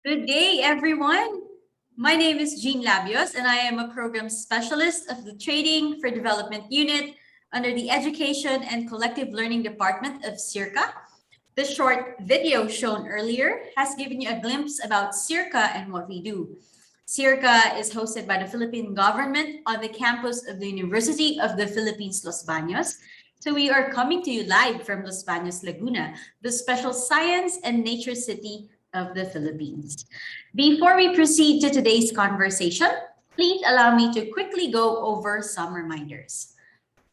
Good day, everyone. My name is Jean Labios, and I am a program specialist of the Trading for Development Unit under the Education and Collective Learning Department of SEARCA. The short video shown earlier has given you a glimpse about SEARCA and what we do. SEARCA is hosted by the Philippine government on the campus of the University of the Philippines, Los Baños. So we are coming to you live from Los Baños, Laguna, the special science and nature city of the Philippines. Before we proceed to today's conversation, please allow me to quickly go over some reminders.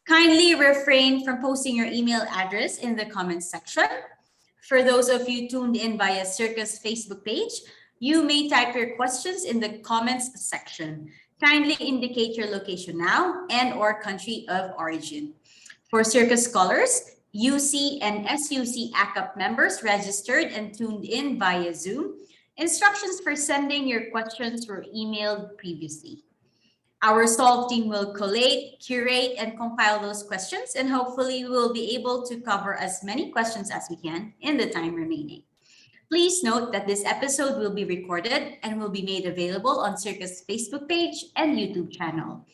Kindly refrain from posting your email address in the comments section. For those of you tuned in via SEARCA's Facebook page, you may type your questions in the comments section. Kindly indicate your location now and or country of origin. For SEARCA scholars, UC and SUC ACAP members registered and tuned in via Zoom, instructions for sending your questions were emailed previously. Our Solve team will collate, curate, and compile those questions, and hopefully we will be able to cover as many questions as we can in the time remaining. Please note that this episode will be recorded and will be made available on SEARCA's Facebook page and YouTube channel.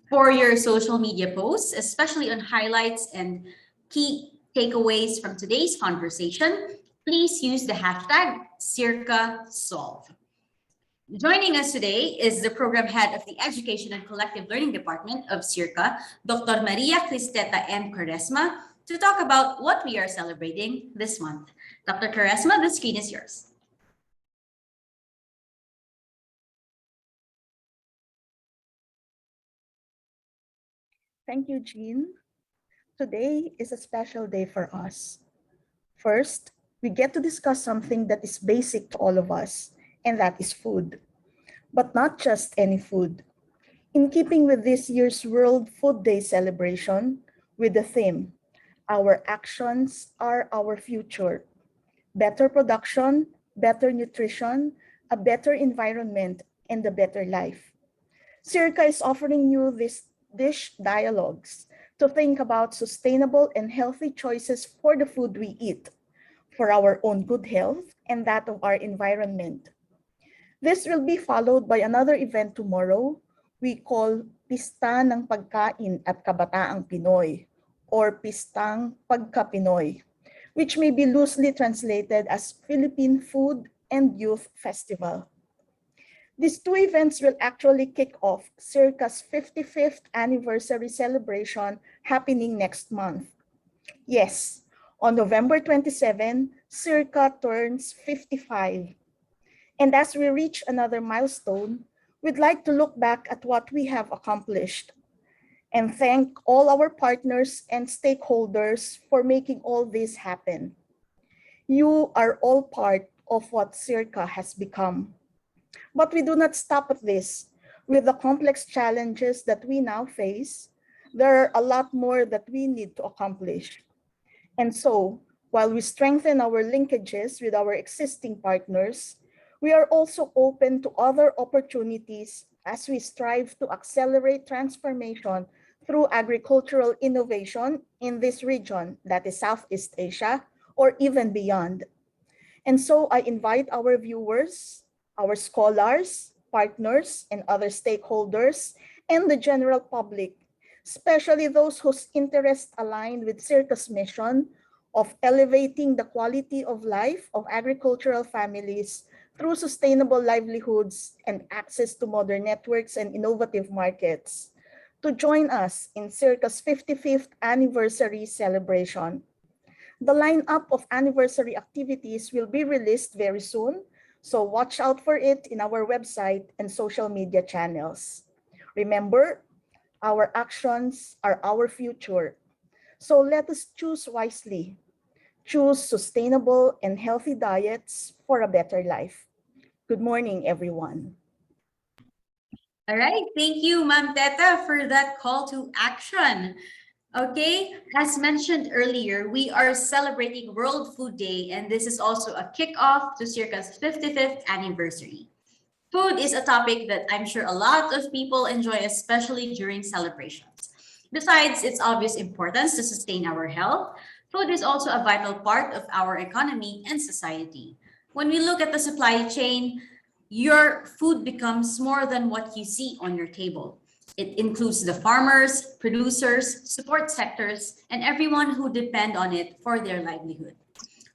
For your social media posts, especially on highlights and key takeaways from today's conversation, please use the hashtag SEARCASolve. Joining us today is the program head of the Education and Collective Learning Department of SEARCA, Dr. Maria Cristeta M. Quaresma, to talk about what we are celebrating this month. Dr. Quaresma, the screen is yours. Thank you, Jean. Today is a special day for us. First, we get to discuss something that is basic to all of us, and that is food. But not just any food. In keeping with this year's World Food Day celebration, with the theme, Our Actions Are Our Future. Better production, better nutrition, a better environment, and a better life. SEARCA is offering you these dish dialogues to think about sustainable and healthy choices for the food we eat, for our own good health and that of our environment. This will be followed by another event tomorrow we call Pista ng Pagkain at Kabataang Pinoy, or Pistang Pagka-Pinoy, which may be loosely translated as Philippine Food and Youth Festival. These two events will actually kick off SEARCA's 55th anniversary celebration happening next month. Yes, on November 27, SEARCA turns 55. And as we reach another milestone, we'd like to look back at what we have accomplished and thank all our partners and stakeholders for making all this happen. You are all part of what SEARCA has become. But we do not stop at this. With the complex challenges that we now face, there are a lot more that we need to accomplish. And so, while we strengthen our linkages with our existing partners, we are also open to other opportunities as we strive to accelerate transformation through agricultural innovation in this region, that is Southeast Asia, or even beyond. And so I invite our viewers, our scholars, partners, and other stakeholders, and the general public, especially those whose interests align with SEARCA's mission of elevating the quality of life of agricultural families through sustainable livelihoods and access to modern networks and innovative markets, to join us in SEARCA's 55th anniversary celebration. The lineup of anniversary activities will be released very soon, so watch out for it in our website and social media channels. Remember, our actions are our future. So let us choose wisely. Choose sustainable and healthy diets for a better life. Good morning, everyone. All right, thank you, Ma'am Teta, for that call to action. Okay, as mentioned earlier, we are celebrating World Food Day, and this is also a kickoff to SEARCA's 55th anniversary. Food is a topic that I'm sure a lot of people enjoy, especially during celebrations. Besides its obvious importance to sustain our health, food is also a vital part of our economy and society. When we look at the supply chain, your food becomes more than what you see on your table. It includes the farmers, producers, support sectors, and everyone who depend on it for their livelihood.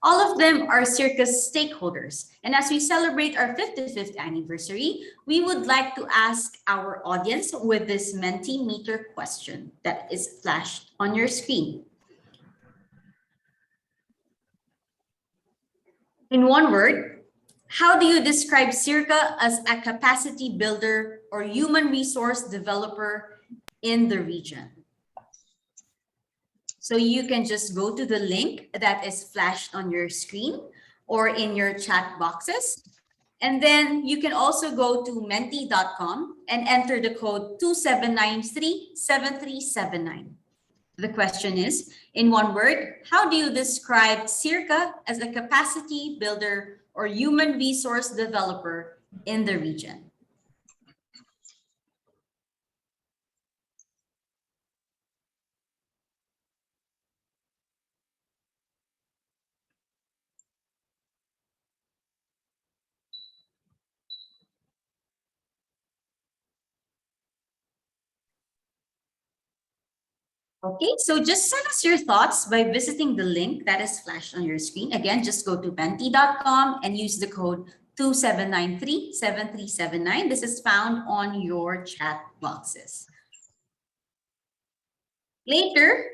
All of them are SEARCA's stakeholders. And as we celebrate our 55th anniversary, we would like to ask our audience with this Mentimeter question that is flashed on your screen. In one word, how do you describe SEARCA as a capacity builder or human resource developer in the region? So you can just go to the link that is flashed on your screen or in your chat boxes. And then you can also go to menti.com and enter the code 27937379. The question is, in one word, how do you describe SEARCA as a capacity builder or human resource developer in the region? Okay, so just send us your thoughts by visiting the link that is flashed on your screen. Again, just go to menti.com and use the code 27937379. This is found on your chat boxes. Later,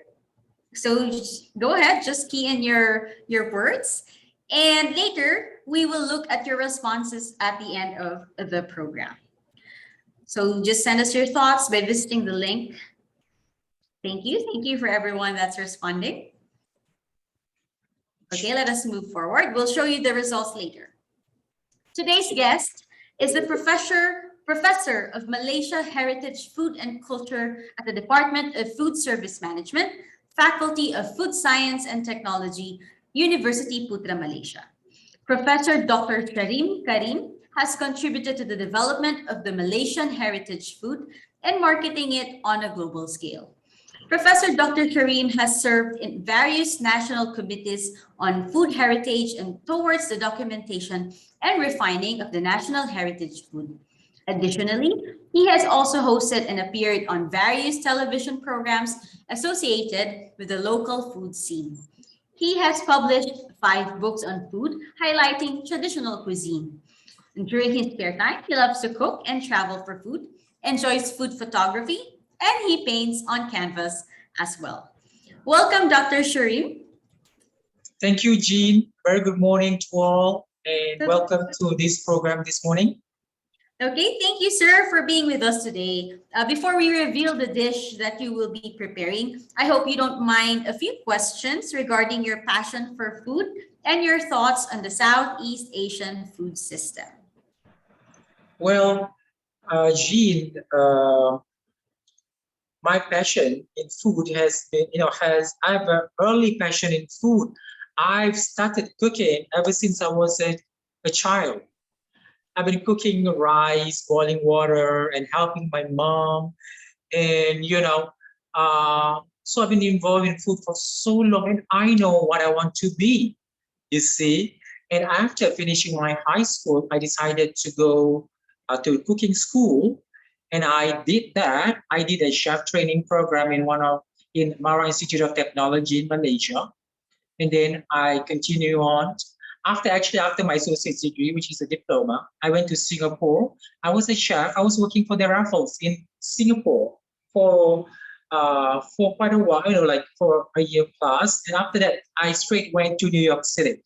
so go ahead, just key in your words. And later, we will look at your responses at the end of the program. So just send us your thoughts by visiting the link. Thank you. Thank you for everyone that's responding. Okay, let us move forward. We'll show you the results later. Today's guest is the professor of Malaysia Heritage Food and Culture at the Department of Food Service Management, Faculty of Food Science and Technology, Universiti Putra, Malaysia. Professor Dr. Sharim Karim has contributed to the development of the Malaysian heritage food and marketing it on a global scale. Professor Dr. Karim has served in various national committees on food heritage and towards the documentation and refining of the national heritage food. Additionally, he has also hosted and appeared on various television programs associated with the local food scene. He has published 5 books on food, highlighting traditional cuisine. And during his spare time, he loves to cook and travel for food, enjoys food photography, and he paints on canvas as well. Welcome, Dr. Sharim. Thank you, Jean. Very good morning to all, and welcome to this program this morning. Okay, thank you, sir, for being with us today. Before we reveal the dish that you will be preparing, I hope you don't mind a few questions regarding your passion for food and your thoughts on the Southeast Asian food system. Well, Jean, my passion in food has been, I have an early passion in food. I've started cooking ever since I was a child. I've been cooking rice, boiling water, and helping my mom. And, so I've been involved in food for so long, and I know what I want to be, you see. And after finishing my high school, I decided to go to cooking school. And I did that. I did a chef training program in Mara Institute of Technology in Malaysia. And then I continue on. After my associate's degree, which is a diploma, I went to Singapore. I was a chef. I was working for the Raffles in Singapore for quite a while, for a year plus. And after that, I straight went to New York City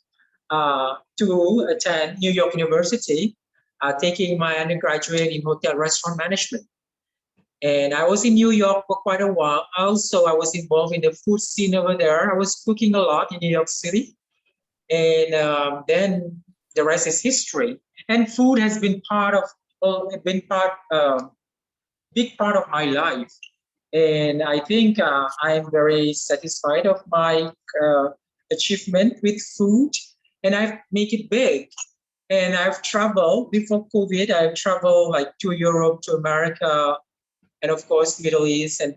to attend New York University, taking my undergraduate in hotel restaurant management. And I was in New York for quite a while. Also, I was involved in the food scene over there. I was cooking a lot in New York City. And then the rest is history. And food has been big part of my life. And I think I'm very satisfied of my achievement with food, and I've made it big. And I've traveled before COVID. I've traveled to Europe, to America, and of course Middle East and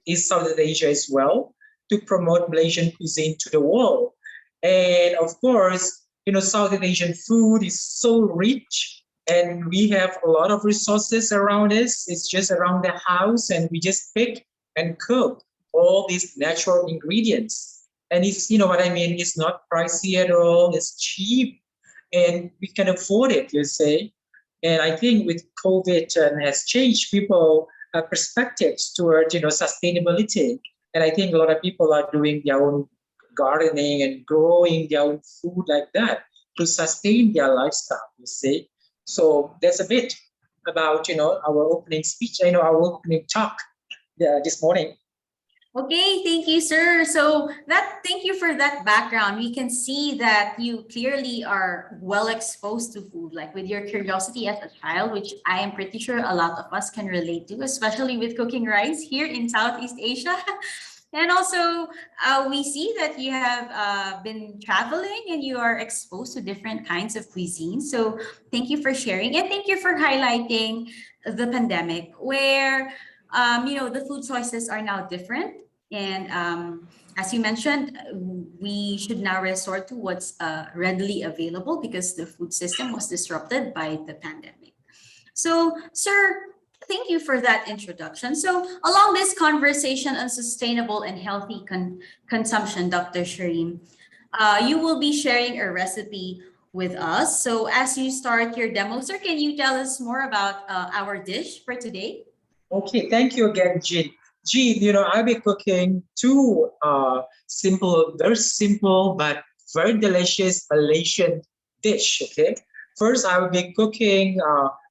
East Southeast Asia as well, to promote Malaysian cuisine to the world. And of course, Southeast Asian food is so rich, and we have a lot of resources around us. It's just around the house, and we just pick and cook all these natural ingredients. And it's, what I mean, it's not pricey at all. It's cheap, and we can afford it, you say. And I think with COVID has changed people perspectives toward, sustainability. And I think a lot of people are doing their own gardening and growing their own food like that to sustain their lifestyle, you see. So that's a bit about, our opening speech, our opening talk this morning. Okay, thank you, sir. So thank you for that background. We can see that you clearly are well exposed to food, like with your curiosity as a child, which I am pretty sure a lot of us can relate to, especially with cooking rice here in Southeast Asia. And also, we see that you have been traveling and you are exposed to different kinds of cuisine. So thank you for sharing, and thank you for highlighting the pandemic where the food choices are now different. And as you mentioned, we should now resort to what's readily available because the food system was disrupted by the pandemic. So, sir, thank you for that introduction. So, along this conversation on sustainable and healthy consumption, Dr. Sharim, you will be sharing a recipe with us. So, as you start your demo, sir, can you tell us more about our dish for today? Okay, thank you again, Jean. Jean, I'll be cooking two very simple but very delicious Malaysian dish, okay? First, I will be cooking,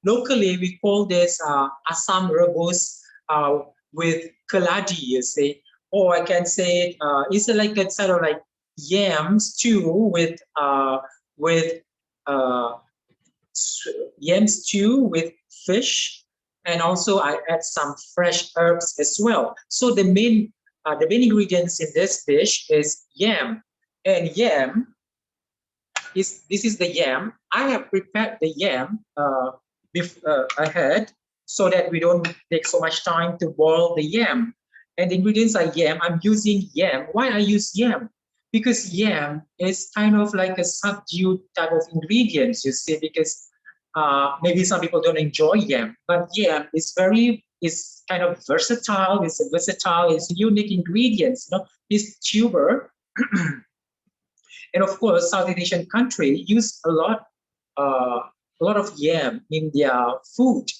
locally we call this asam rebus with keladi, you see. Or I can say it, it's like a sort of like yam stew with yam stew with fish. And also I add some fresh herbs as well. So the main ingredients in this dish is yam. And yam this is the yam. I have prepared the yam ahead so that we don't take so much time to boil the yam. And the ingredients are yam. I'm using yam. Why I use yam? Because yam is kind of like a subdued type of ingredients, you see, because maybe some people don't enjoy yam, but yam is kind of versatile. It's a unique ingredients. It's tuber, and of course, Southeast Asian country use a lot of yam in their food.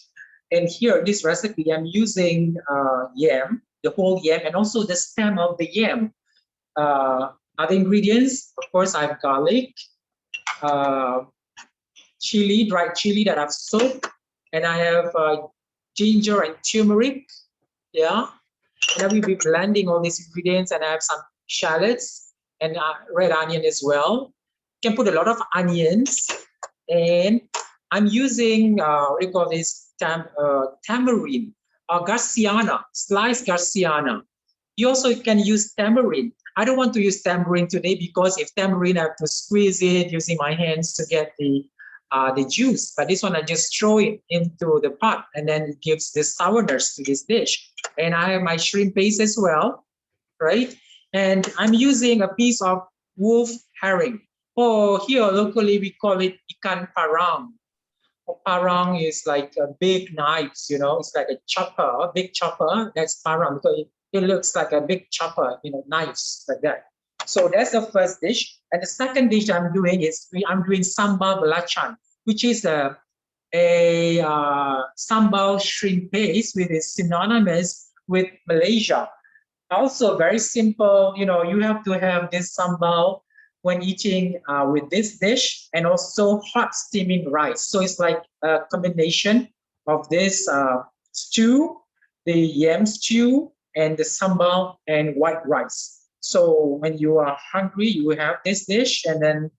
And here, this recipe, I'm using yam, the whole yam, and also the stem of the yam. Other ingredients, of course, I have garlic. Chili, dried chili that I've soaked, and I have ginger and turmeric. Yeah, and I will be blending all these ingredients, and I have some shallots and red onion as well. You can put a lot of onions, and I'm using what you call this tamarind or garciana, sliced garciana. You also can use tamarind. I don't want to use tamarind today because if tamarind, I have to squeeze it using my hands to get the juice, but this one I just throw it into the pot, and then it gives this sourness to this dish. And I have my shrimp paste as well, right? And I'm using a piece of wolf herring. Or here locally we call it ikan parang. Parang is like a big knives, it's like a chopper, a big chopper. That's parang because it looks like a big chopper, knives like that. So that's the first dish. And the second dish I'm doing sambal belacan, which is a sambal shrimp paste, which is synonymous with Malaysia. Also very simple, you have to have this sambal when eating with this dish, and also hot steaming rice. So it's like a combination of this stew, the yam stew, and the sambal and white rice. So when you are hungry, you have this dish, and then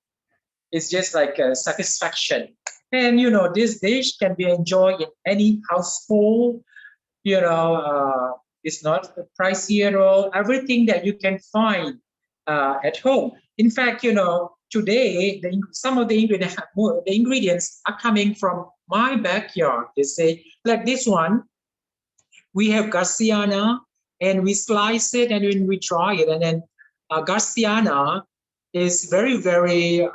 it's just like a satisfaction. And this dish can be enjoyed in any household. It's not pricey at all. Everything that you can find at home. In fact, today some of the ingredients are coming from my backyard. They say like this one. We have garciana, and we slice it, and then we dry it, and then garciana is very, very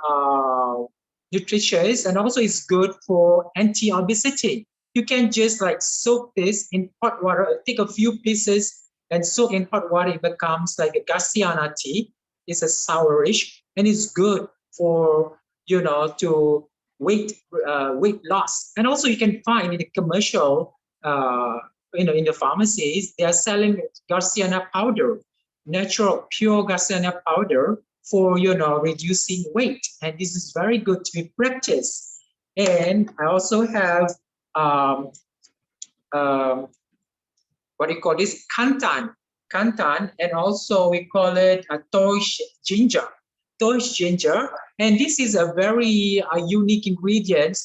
nutritious, and also it's good for anti-obesity. You can just like soak this in hot water, take a few pieces and soak in hot water. It becomes like a Garcinia tea. It's a sourish, and it's good for, you know, to weight loss. And also you can find in the commercial, you know, in the pharmacies, they are selling Garcinia powder, natural pure Garcinia powder for, you know, reducing weight. And this is very good to be practiced. And I also have what do you call this? Kantan, and also we call it a torch ginger. And this is a very unique ingredient.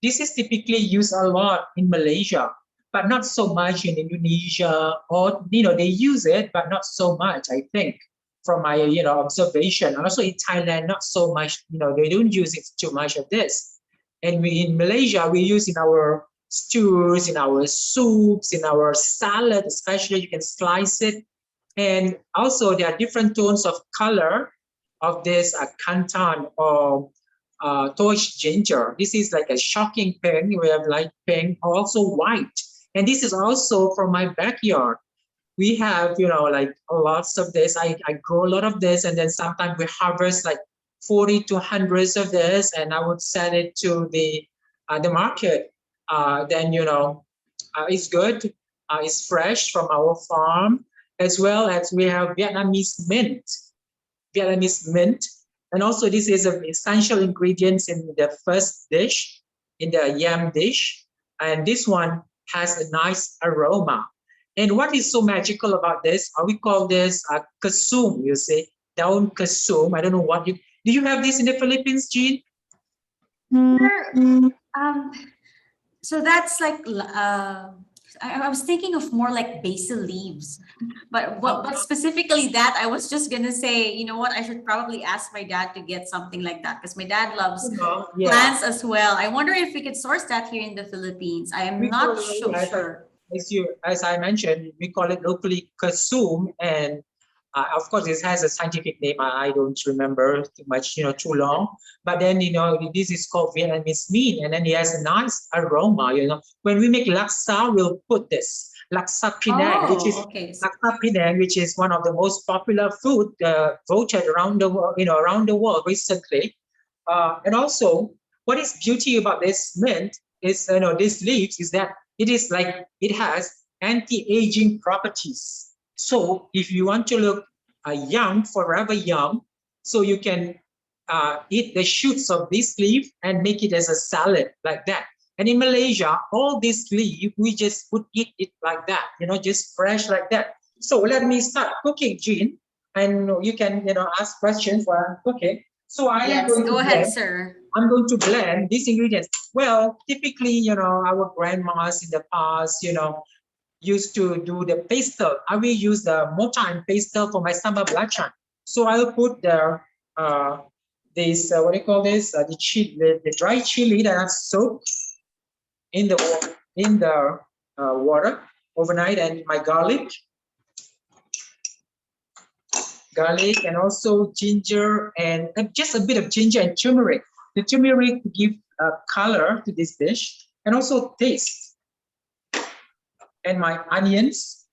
This is typically used a lot in Malaysia, but not so much in Indonesia, or, you know, they use it, but not so much, I think, from my, you know, observation. Also in Thailand, not so much, you know, they don't use it too much of this. And we in Malaysia, we use in our stews, in our soups, in our salad, especially you can slice it. And also there are different tones of color of this kantan or torch ginger. This is like a shocking pink. We have light pink, also white. And this is also from my backyard. We have, you know, like lots of this. I grow a lot of this, and then sometimes we harvest like 40 to hundreds of this, and I would sell it to the market. Then, you know, it's good. It's fresh from our farm, as well as we have Vietnamese mint. And also this is an essential ingredients in the first dish, in the yam dish. And this one has a nice aroma. And what is so magical about this, we call this kasum, you see, daun kasum. I don't know what do you have this in the Philippines, Jean? So that's like I was thinking of more like basil leaves, but specifically that I was just gonna say, you know what, I should probably ask my dad to get something like that, because my dad loves plants as well. I wonder if we could source that here in the Philippines. I am not so sure. As I mentioned, we call it locally kasum, and of course, this has a scientific name. I don't remember too much, you know, too long. But then, you know, this is called Vietnamese mint, and then it has a nice aroma. You know, when we make laksa, we'll put this laksa Penang, which is one of the most popular food voted around the world, you know, around the world recently. And also, what is beauty about this mint is, you know, these leaves is that it is like it has anti-aging properties. So if you want to look young, forever young, so you can eat the shoots of this leaf and make it as a salad like that. And in Malaysia, all this leaf, we just would eat it like that, you know, just fresh like that. So let me start cooking, Jean, and you can, you know, ask questions while I'm cooking. So go ahead, sir. I'm going to blend these ingredients. Well, typically, you know, our grandmas in the past, you know, used to do the pastel. I will use the mortar and pastel for my sambal belacan. So I'll put the this what do you call this? The dry chili that I've soaked in the water overnight, and my garlic, and also ginger, and just a bit of ginger and turmeric. The turmeric to give color to this dish, and also taste. And my onions,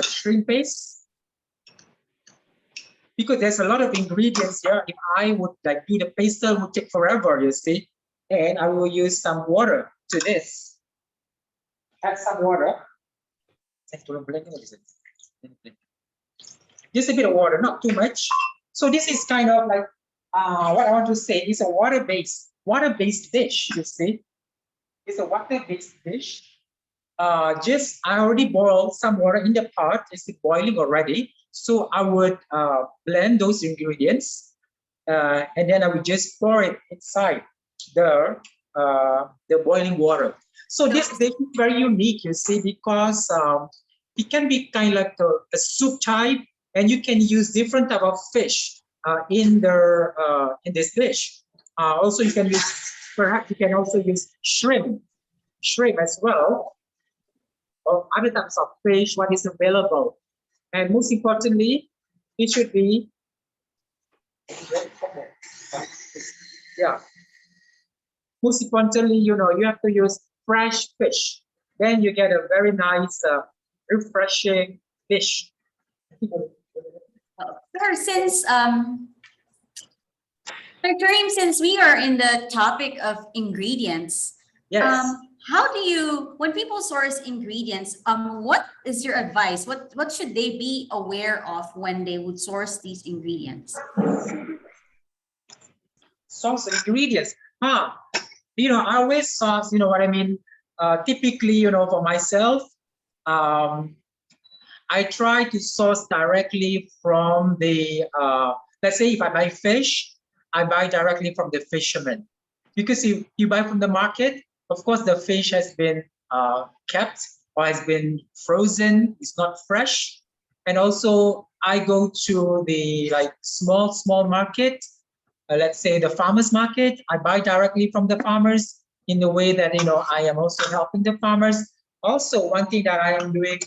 shrimp paste, because there's a lot of ingredients here. If I would like do the pastel, would take forever, you see. And I will use some water to this. Add some water. Just a bit of water, not too much. So this is kind of like what I want to say is a water-based dish, you see. It's a water-based dish. I already boiled some water in the pot. It's boiling already. So I would blend those ingredients, and then I would just pour it inside the boiling water. So this dish is very unique, you see, because it can be kind of like a soup type, and you can use different type of fish in this dish. Also, you can use, perhaps you can also use shrimp as well, or other types of fish, what is available. And most importantly, it should be, yeah. Most importantly, you have to use fresh fish. Then you get a very nice, refreshing dish. Sir, Karim, since we are in the topic of ingredients, Yes. how do you, when people source ingredients, what is your advice? What should they be aware of when they would source these ingredients? Source ingredients. I always source, what I mean? Typically, for myself, I try to source directly from the, let's say if I buy fish, I buy directly from the fisherman. Because if you buy from the market, of course, the fish has been kept or has been frozen, it's not fresh. And also I go to the small market, let's say the farmers market, I buy directly from the farmers in the way that, I am also helping the farmers. Also, one thing that I am doing,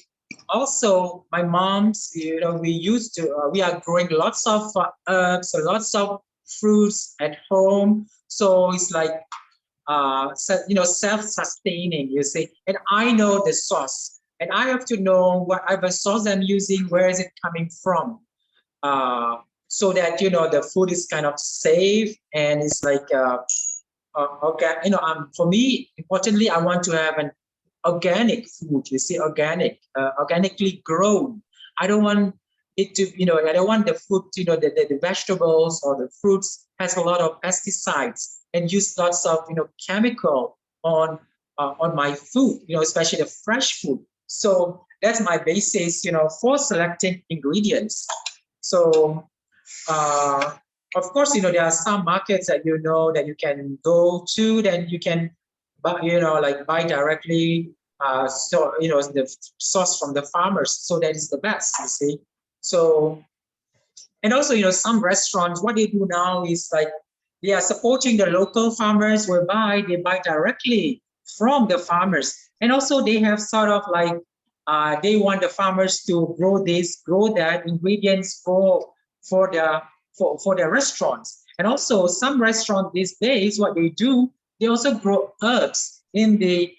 also my mom's, we are growing lots of herbs, lots of fruits at home. So it's like, self-sustaining, you see. And I know the source, and I have to know whatever source I'm using, where is it coming from, so that the food is kind of safe and it's like okay. For me, importantly, I want to have an organic food. You see, organically grown. I don't want it to, I don't want the food, the vegetables or the fruits has a lot of pesticides and use lots of, chemical on my food, especially the fresh food. So that's my basis, for selecting ingredients. So, of course, there are some markets that that you can go to, then you can buy directly. So the source from the farmers. So that is the best, you see. So, and also some restaurants, what they do now is like they are supporting the local farmers, whereby they buy directly from the farmers, and also they have sort of like they want the farmers to grow that ingredients for the restaurants. And also some restaurants these days, what they do, they also grow herbs in the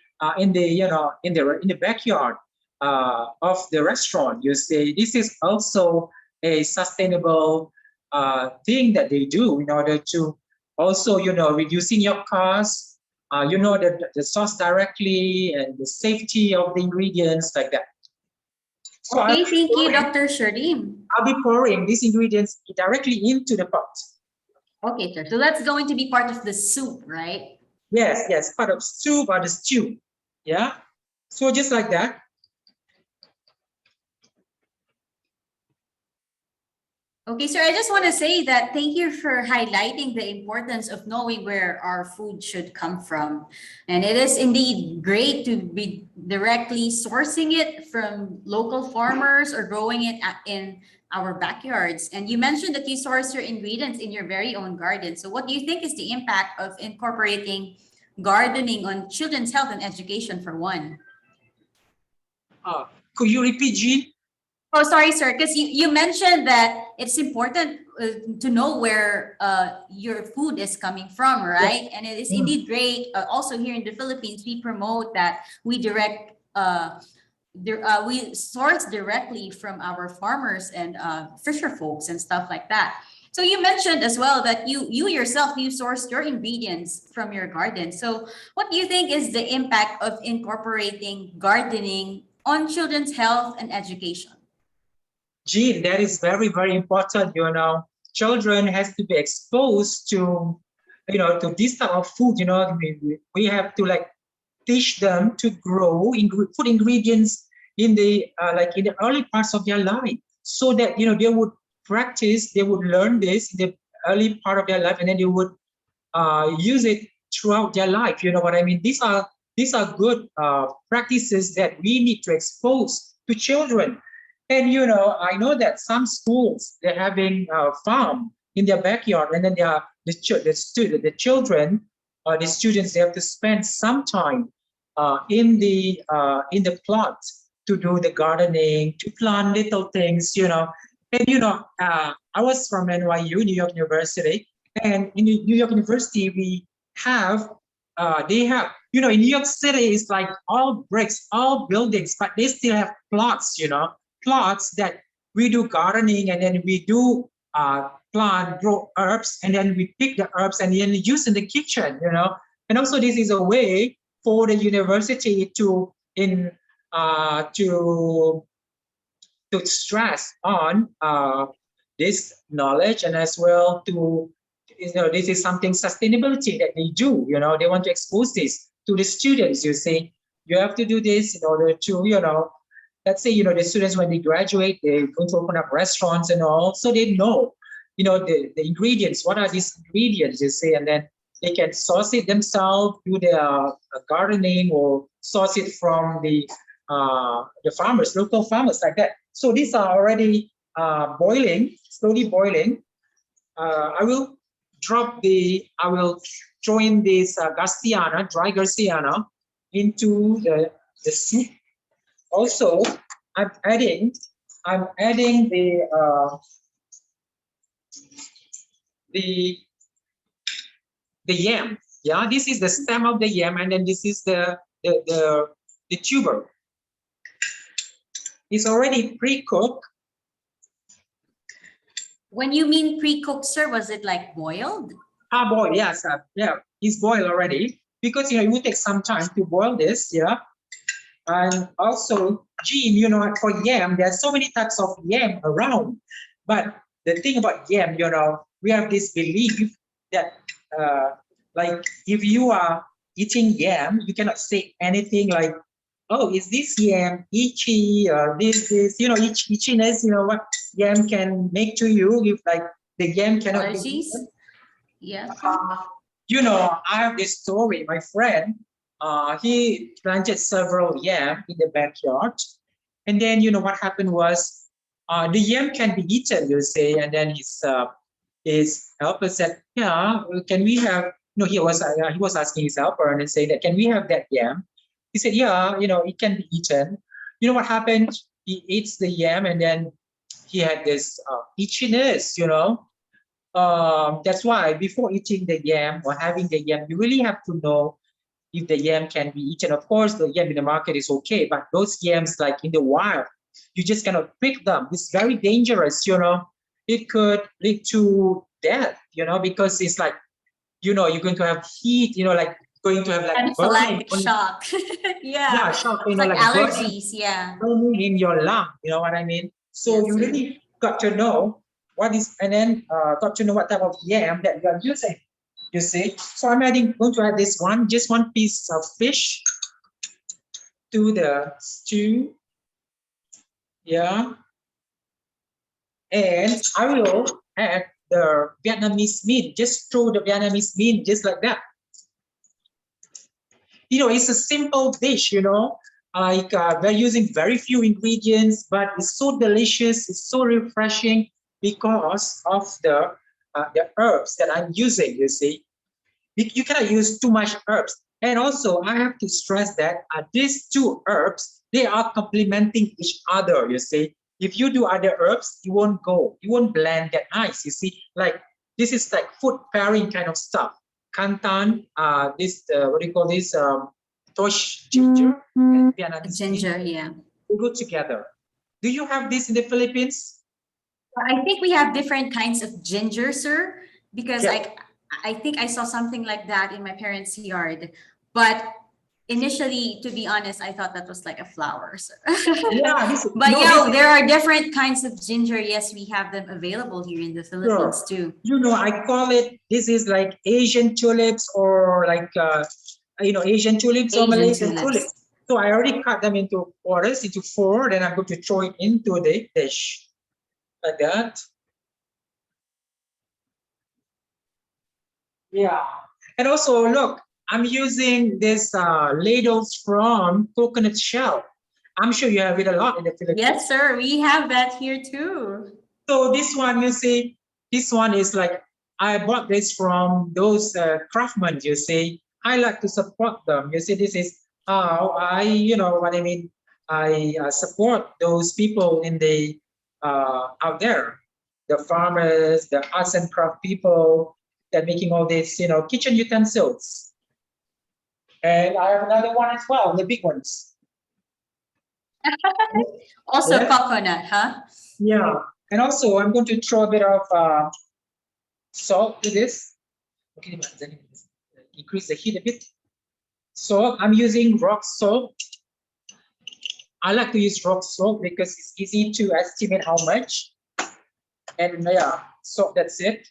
backyard of the restaurant. You see, this is also a sustainable thing that they do in order to also reducing your costs. The source directly and the safety of the ingredients like that. So okay, thank you, Dr. Sharim. I'll be pouring these ingredients directly into the pot. Okay, sir. So that's going to be part of the soup, right? Yes, part of soup or the stew. Yeah. So just like that. Okay, sir, I just want to say that thank you for highlighting the importance of knowing where our food should come from. And it is indeed great to be directly sourcing it from local farmers or growing it in our backyards. And you mentioned that you source your ingredients in your very own garden. So what do you think is the impact of incorporating gardening on children's health and education, for one? Could you repeat, Jean? Oh, sorry, sir, because you mentioned that it's important to know where your food is coming from, right? Yes. And it is indeed great. Also here in the Philippines, we promote that we we source directly from our farmers and fisher folks and stuff like that. So you mentioned as well that you yourself, you source your ingredients from your garden. So what do you think is the impact of incorporating gardening on children's health and education? Jean, that is very, very important. Children has to be exposed to, to this type of food. We have to teach them to grow food ingredients in the in the early parts of their life, so that they would practice, they would learn this in the early part of their life, and then they would use it throughout their life. You know what I mean? These are good practices that we need to expose to children. And I know that some schools, they're having a farm in their backyard, and then the students, they have to spend some time in the plot to do the gardening, to plant little things, And I was from NYU, New York University, and in New York University we have, they have, in New York City it's like all bricks, all buildings, but they still have plots, plots that we do gardening, and then we do plant, grow herbs, and then we pick the herbs and then use in the kitchen, And also this is a way for the university to stress on this knowledge, and as well to, this is something sustainability that they do, they want to expose this to the students. You have to do this in order to, let's say, the students, when they graduate, they're going to open up restaurants and all, so they know, the ingredients, what are these ingredients, and then they can source it themselves, do their gardening, or source it from the farmers, local farmers, like that. So these are already boiling, slowly boiling. I will throw in this Garciana, dry Garciana, into the soup. Also, I'm adding the yam. Yeah, this is the stem of the yam, and then this is the tuber. It's already pre-cooked. When you mean pre-cooked, sir, was it like boiled? Boiled, yes. Yeah, it's boiled already, because it would take some time to boil this. Yeah. And also, Jean, for yam, there are so many types of yam around. But the thing about yam, we have this belief that, like, if you are eating yam, you cannot say anything like, oh, is this yam itchy? This, itchiness, what yam can make to you, if like the yam cannot be eaten. Yeah. I have this story. My friend, he planted several yam in the backyard, and then what happened was, the yam can be eaten, and then his helper said, yeah, can we have, he was asking his helper and saying that, can we have that yam? He said, yeah, it can be eaten. You know what happened? He eats the yam, and then he had this itchiness, That's why before eating the yam or having the yam, you really have to know if the yam can be eaten. Of course, the yam in the market is okay, but those yams like in the wild, you just cannot pick them. It's very dangerous, It could lead to death, because it's like, you're going to have heat, like going to have like anaphylactic shock. Yeah, shock, like allergies. Yeah, burning in your lung. You know what I mean? So yes, you really got to know what is, and then got to know what type of yam that you are using. You see? So I'm going to add this one, just one piece of fish to the stew. Yeah. And I will add the Vietnamese meat, just throw the Vietnamese meat just like that. It's a simple dish, like we're using very few ingredients, but it's so delicious, it's so refreshing because of the herbs that I'm using, you see. You cannot use too much herbs. And also, I have to stress that these two herbs, they are complementing each other, you see. If you do other herbs, you won't blend that nice, you see. Like, this is like food pairing kind of stuff. Kantan, this, what do you call this? Tosh ginger and Vietnamese ginger, yeah. They go together. Do you have this in the Philippines? I think we have different kinds of ginger, sir, because Yeah. I think I saw something like that in my parents' yard. But initially, to be honest, I thought that was like a flower. So. Yeah, there are different kinds of ginger. Yes, we have them available here in the Philippines too. I call it, this is like Asian tulips, or like, Asian tulips or Malaysian tulips. So I already cut them into quarters, into four, then I'm going to throw it into the dish like that. Yeah. And also, look, I'm using this ladles from coconut shell. I'm sure you have it a lot in the Philippines. Yes, sir. We have that here too. So this one, you see, this one is like, I bought this from those craftsmen, you see. I like to support them. You see, this is how I, what I mean, I support those people in the out there, the farmers, the arts and craft people that making all this, kitchen utensils. And I have another one as well, the big ones. Also Yeah. coconut, huh? Yeah, and also I'm going to throw a bit of salt to this. Okay, increase the heat a bit. So I'm using rock salt. I like to use rock salt because it's easy to estimate how much. And yeah, so that's it.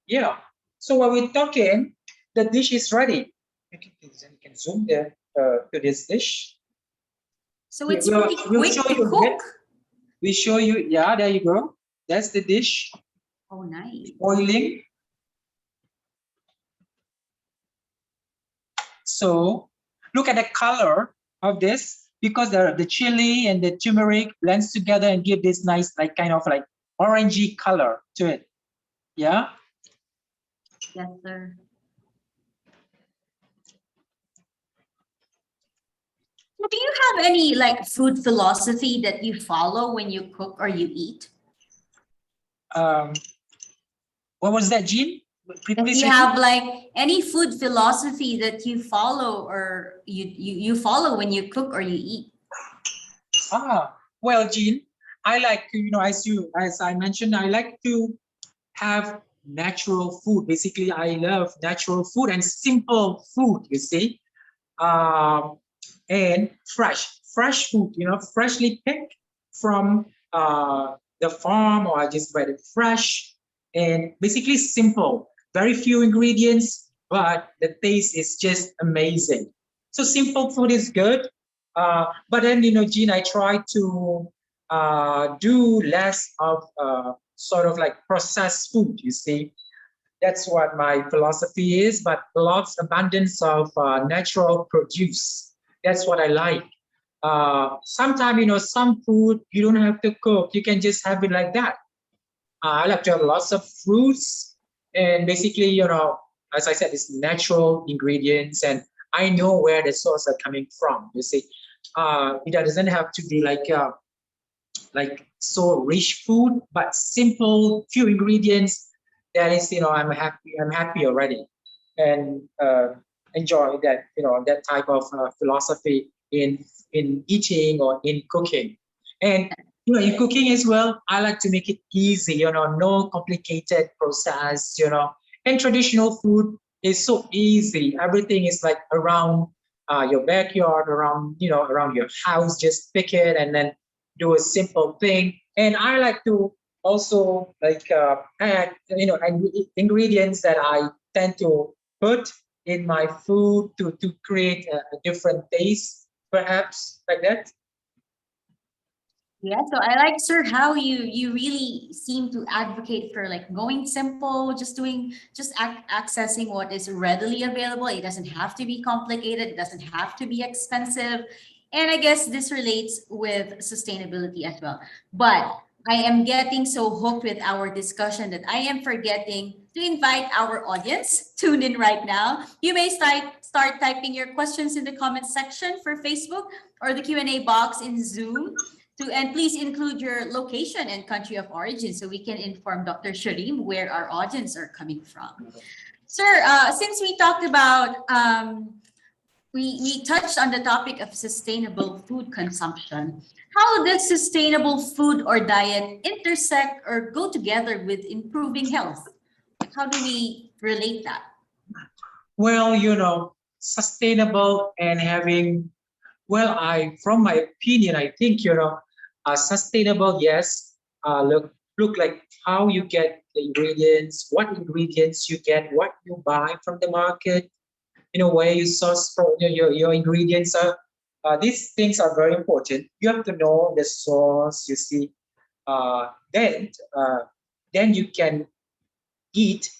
Yeah. So while we're talking, the dish is ready. You can zoom there to this dish. So it's We'll- pretty we'll quick show to you a cook. bit. We show you. Yeah, there you go. That's the dish. Oh, nice. Boiling. So look at the color of this, because the chili and the turmeric blends together and give this nice kind of orangey color to it. Yeah. Yes, sir. So do you have any food philosophy that you follow when you cook or you eat? What was that, Jean? If Please you repeat. have any food philosophy that you follow or you follow when you cook or you eat? Well, Jean, I like to, as I mentioned, I like to have natural food. Basically, I love natural food and simple food, you see. And fresh food, freshly picked from the farm, or I just buy it fresh, and basically simple, very few ingredients, but the taste is just amazing. So simple food is good. But then, Jean, I try to do less of sort of processed food, you see. That's what my philosophy is, but lots abundance of natural produce. That's what I like. Sometimes, some food you don't have to cook. You can just have it like that. I like to have lots of fruits, and basically, as I said, it's natural ingredients, and I know where the source are coming from. You see, it doesn't have to be so rich food, but simple few ingredients. That is, I'm happy already, and enjoy that, that type of philosophy in eating or in cooking. And in cooking as well, I like to make it easy, no complicated process, and traditional food is so easy. Everything is around your backyard, around your house. Just pick it and then do a simple thing. And I like to also add ingredients that I tend to put in my food to create a different taste, perhaps, like that. Yeah, so I like, sir, how you really seem to advocate for going simple, just accessing what is readily available. It doesn't have to be complicated. It doesn't have to be expensive. And I guess this relates with sustainability as well. But I am getting so hooked with our discussion that I am forgetting to invite our audience tuned in right now. You may start typing your questions in the comment section for Facebook or the Q&A box in Zoom. And please include your location and country of origin so we can inform Dr. Sharim where our audience are coming from. Sir, since we talked about, we touched on the topic of sustainable food consumption, how does sustainable food or diet intersect or go together with improving health? How do we relate that? Well, sustainable and having, well, from my opinion, I think, sustainable, yes. Look like how you get the ingredients, what ingredients you get, what you buy from the market, where you source from your ingredients are. These things are very important. You have to know the source, you see. Then you can eat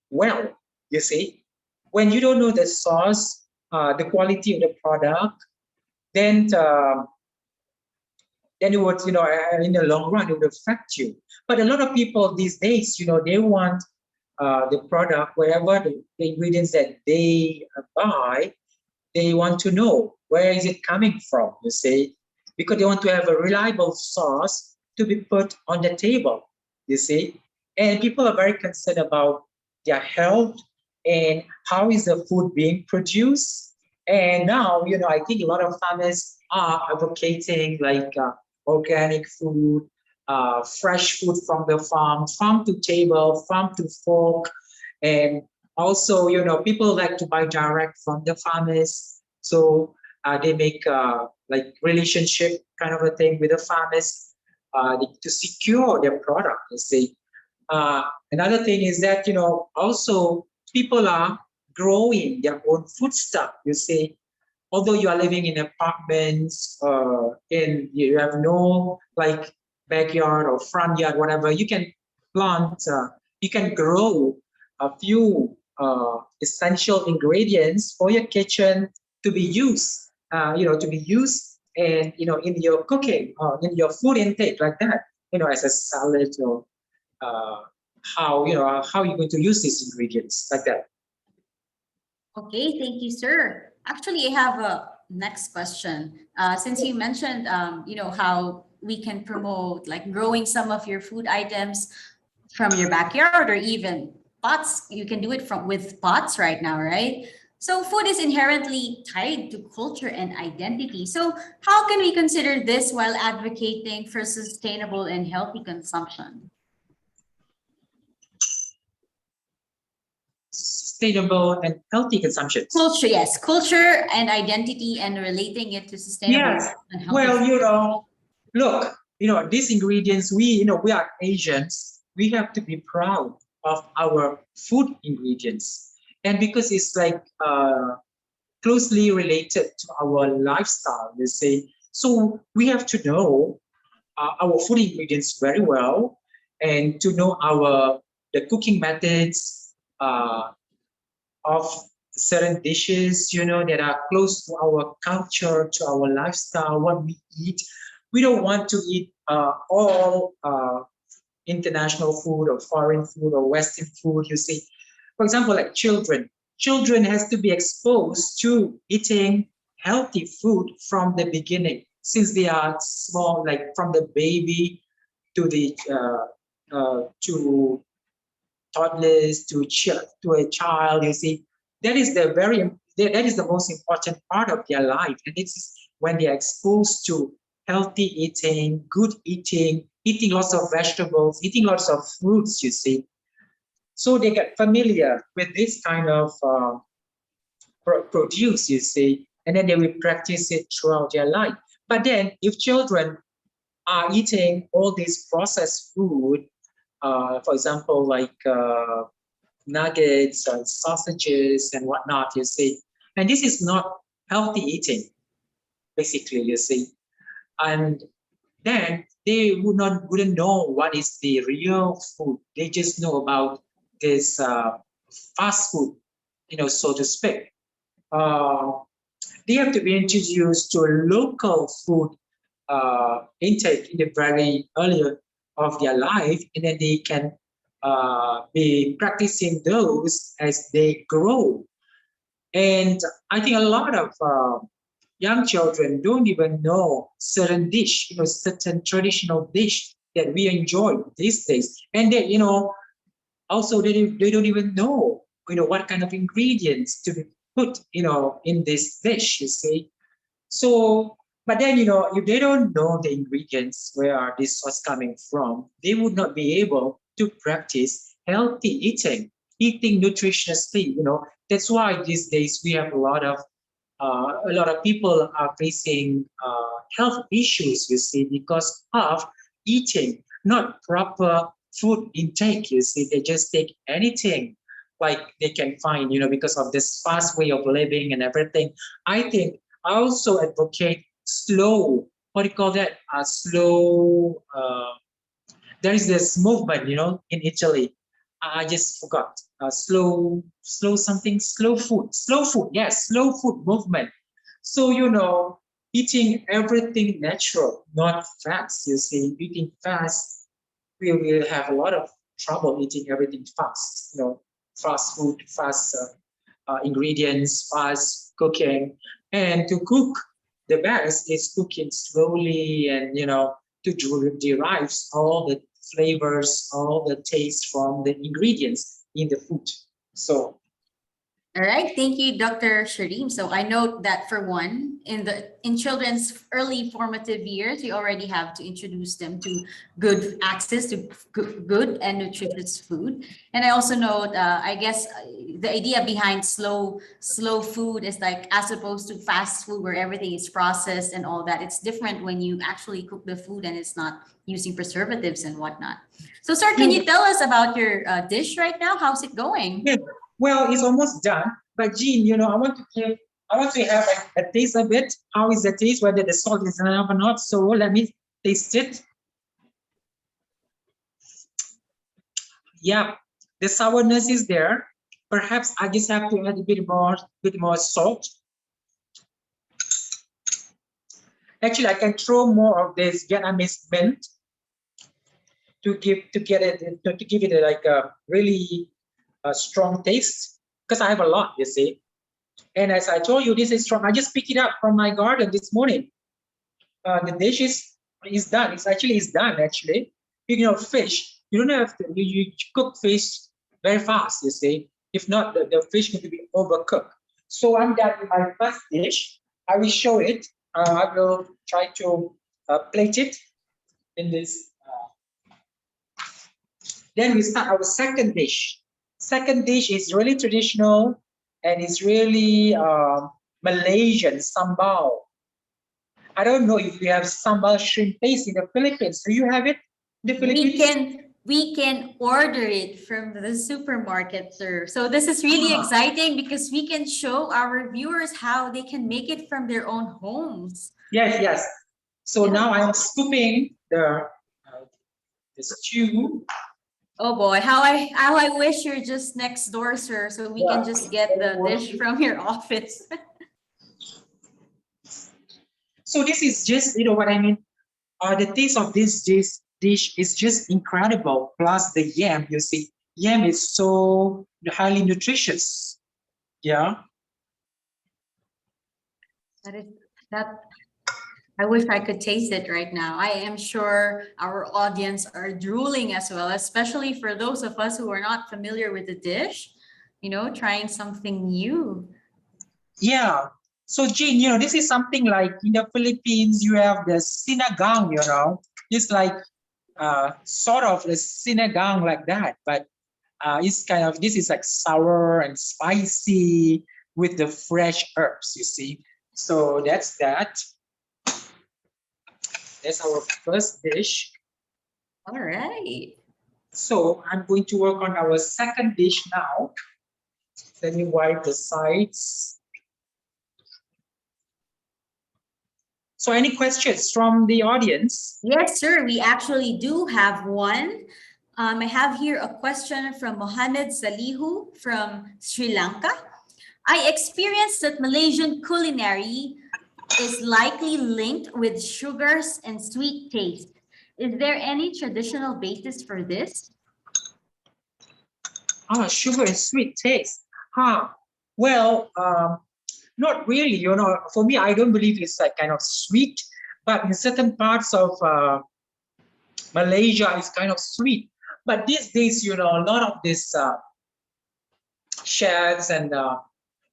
well, you see. When you don't know the source, the quality of the product, then it would, in the long run, it would affect you. But a lot of people these days, they want the product, wherever the ingredients that they buy, they want to know where is it coming from, you see, because they want to have a reliable source to be put on the table, you see. And people are very concerned about their health and how is the food being produced. And now, I think a lot of farmers are advocating like organic food, fresh food from the farm to table, farm to fork. And also, people like to buy direct from the farmers. So they make like relationship kind of a thing with the farmers to secure their product, you see. Another thing is that, also people are growing their own food stuff, you see. Although you are living in apartments, and you have no like backyard or front yard, whatever, you can plant, you can grow a few essential ingredients for your kitchen to be used, and in your cooking, in your food intake, like that, as a salad or how you're going to use these ingredients, like that. Okay, thank you, sir. Actually, I have a next question. Since you mentioned, how we can promote like growing some of your food items from your backyard or even pots. You can do it with pots right now, right? So food is inherently tied to culture and identity. So how can we consider this while advocating for sustainable and healthy consumption? Sustainable and healthy consumption. Culture, yes, culture and identity, and relating it to sustainable Yes. and healthy. Well, look, these ingredients, we are Asians, we have to be proud of our food ingredients. And because it's like closely related to our lifestyle, you see. So we have to know our food ingredients very well, and to know the cooking methods of certain dishes, that are close to our culture, to our lifestyle, what we eat. We don't want to eat all international food or foreign food or Western food, you see. For example, like children. Children has to be exposed to eating healthy food from the beginning, since they are small, like from the baby to the to toddlers to a child, you see. That is the most important part of their life, and it's when they are exposed to healthy eating, good eating lots of vegetables, eating lots of fruits, you see. So they get familiar with this kind of produce, you see, and then they will practice it throughout their life. But then if children are eating all this processed food, for example, like nuggets and sausages and whatnot, you see. And this is not healthy eating, basically, you see. And then they wouldn't know what is the real food. They just know about this fast food, so to speak. They have to be introduced to a local food intake in the very earlier of their life, and then they can be practicing those as they grow. And I think a lot of young children don't even know certain dish, certain traditional dish that we enjoy these days. And they, also they don't even know, what kind of ingredients to be put, in this dish, you see. So, but then, if they don't know the ingredients, where this was coming from, they would not be able to practice healthy eating nutritiously, That's why these days we have a lot of people are facing health issues, you see, because of eating not proper food intake, you see. They just take anything like they can find, because of this fast way of living and everything. I think I also advocate slow, what do you call that? Slow, there is this movement, in Italy. I just forgot. Slow food. Yes, slow food movement. So, eating everything natural, not fast, you see. Eating fast, we will have a lot of trouble eating everything fast, fast food, fast ingredients, fast cooking. And to cook the best is cooking slowly and, to derive all the flavors, all the taste from the ingredients in the food. So All right, thank you, Dr. Sharim. So I note that for one, in children's early formative years, you already have to introduce them to good access to good and nutritious food. And I also note, I guess the idea behind slow food is like as opposed to fast food where everything is processed and all that. It's different when you actually cook the food and it's not using preservatives and whatnot. So, sir, can you tell us about your dish right now? How's it going? yeah, well, it's almost done. But Jean, I want to have a taste of it. How is the taste? Whether the salt is enough or not. So let me taste it. Yeah, the sourness is there. Perhaps I just have to add a bit more salt. Actually, I can throw more of this Vietnamese mint to give it like a really strong taste, because I have a lot, you see. And as I told you, this is strong. I just picked it up from my garden this morning. The dish is done. It's done actually. Speaking of fish, you don't have to you cook fish very fast, you see. If not, the fish going to be overcooked. So I'm done with my first dish. I will show it. I will try to plate it in this. Then we start our second dish. Second dish is really traditional and it's really Malaysian sambal. I don't know if you have sambal shrimp paste in the Philippines. Do you have it in the Philippines? We can order it from the supermarket, sir. So this is really exciting because we can show our viewers how they can make it from their own homes. Yes. So now I'm scooping the stew. Oh boy, how I wish you're just next door, sir, so we can just get the dish from your office. So this is just, what I mean. The taste of this dish is just incredible. Plus the yam, you see, yam is so highly nutritious. Yeah. That I wish I could taste it right now. I am sure our audience are drooling as well, especially for those of us who are not familiar with the dish, trying something new. Yeah. So Jean, this is something like in the Philippines, you have the sinigang, it's like sort of a sinigang like that, but it's this is like sour and spicy with the fresh herbs, you see. So that's that. That's our first dish. All right. So I'm going to work on our second dish now. Let me wipe the sides. So any questions from the audience? Yes, sir. We actually do have one. I have here a question from Mohammed Salihu from Sri Lanka. I experienced that Malaysian culinary is likely linked with sugars and sweet taste. Is there any traditional basis for this? Sugar and sweet taste. Well, not really. For me, I don't believe it's like kind of sweet, but in certain parts of Malaysia, it's kind of sweet. But these days, a lot of these chefs and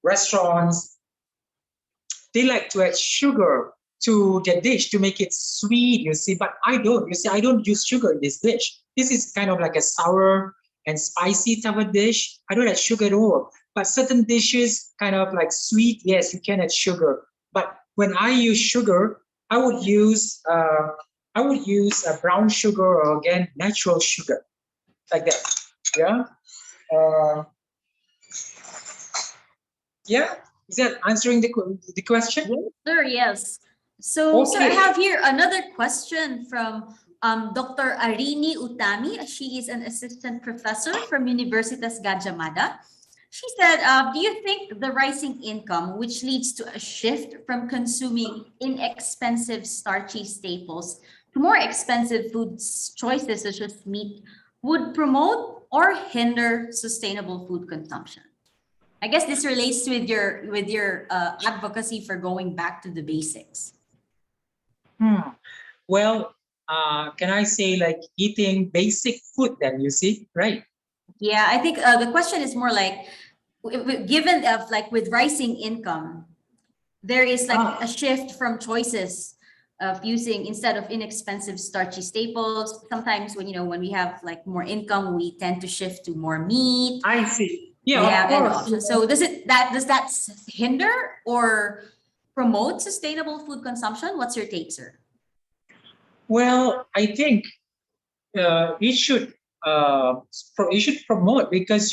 restaurants, they like to add sugar to the dish to make it sweet, you see. But I don't. You see, I don't use sugar in this dish. This is kind of like a sour and spicy type of dish. I don't add sugar at all. But certain dishes kind of like sweet, yes, you can add sugar. But when I use sugar, I would use brown sugar or again natural sugar, like that. Yeah. Yeah. Is that answering the question? Yes, sir. Yes. So, sir, I have here another question from Dr. Arini Utami. She is an assistant professor from Universitas Gadjah Mada. She said, do you think the rising income, which leads to a shift from consuming inexpensive starchy staples to more expensive food choices such as meat, would promote or hinder sustainable food consumption? I guess this relates with your advocacy for going back to the basics. Well, can I say like eating basic food then, you see, right? Yeah, I think the question is more like, given of like with rising income, there is like a shift from choices of using instead of inexpensive starchy staples. Sometimes when when we have like more income, we tend to shift to more meat. I see. Yeah, Yeah, of and course. options. So does that hinder or promote sustainable food consumption? What's your take, sir? Well, I think it should it should promote because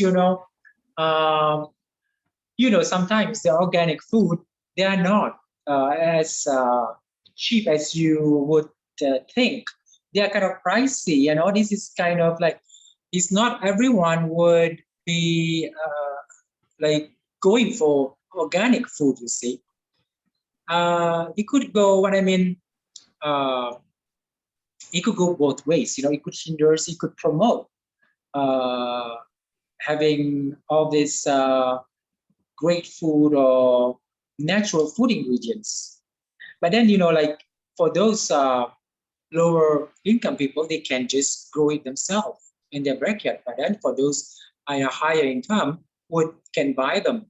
sometimes the organic food they are not as cheap as you would think. They are kind of pricey. This is kind of like it's not everyone would be like going for organic food. You see, it could go. What I mean. It could go both ways. It could hinder, it could promote uh, having all this great food or natural food ingredients. But then, like for those lower income people, they can just grow it themselves in their backyard. But then for those higher income, would can buy them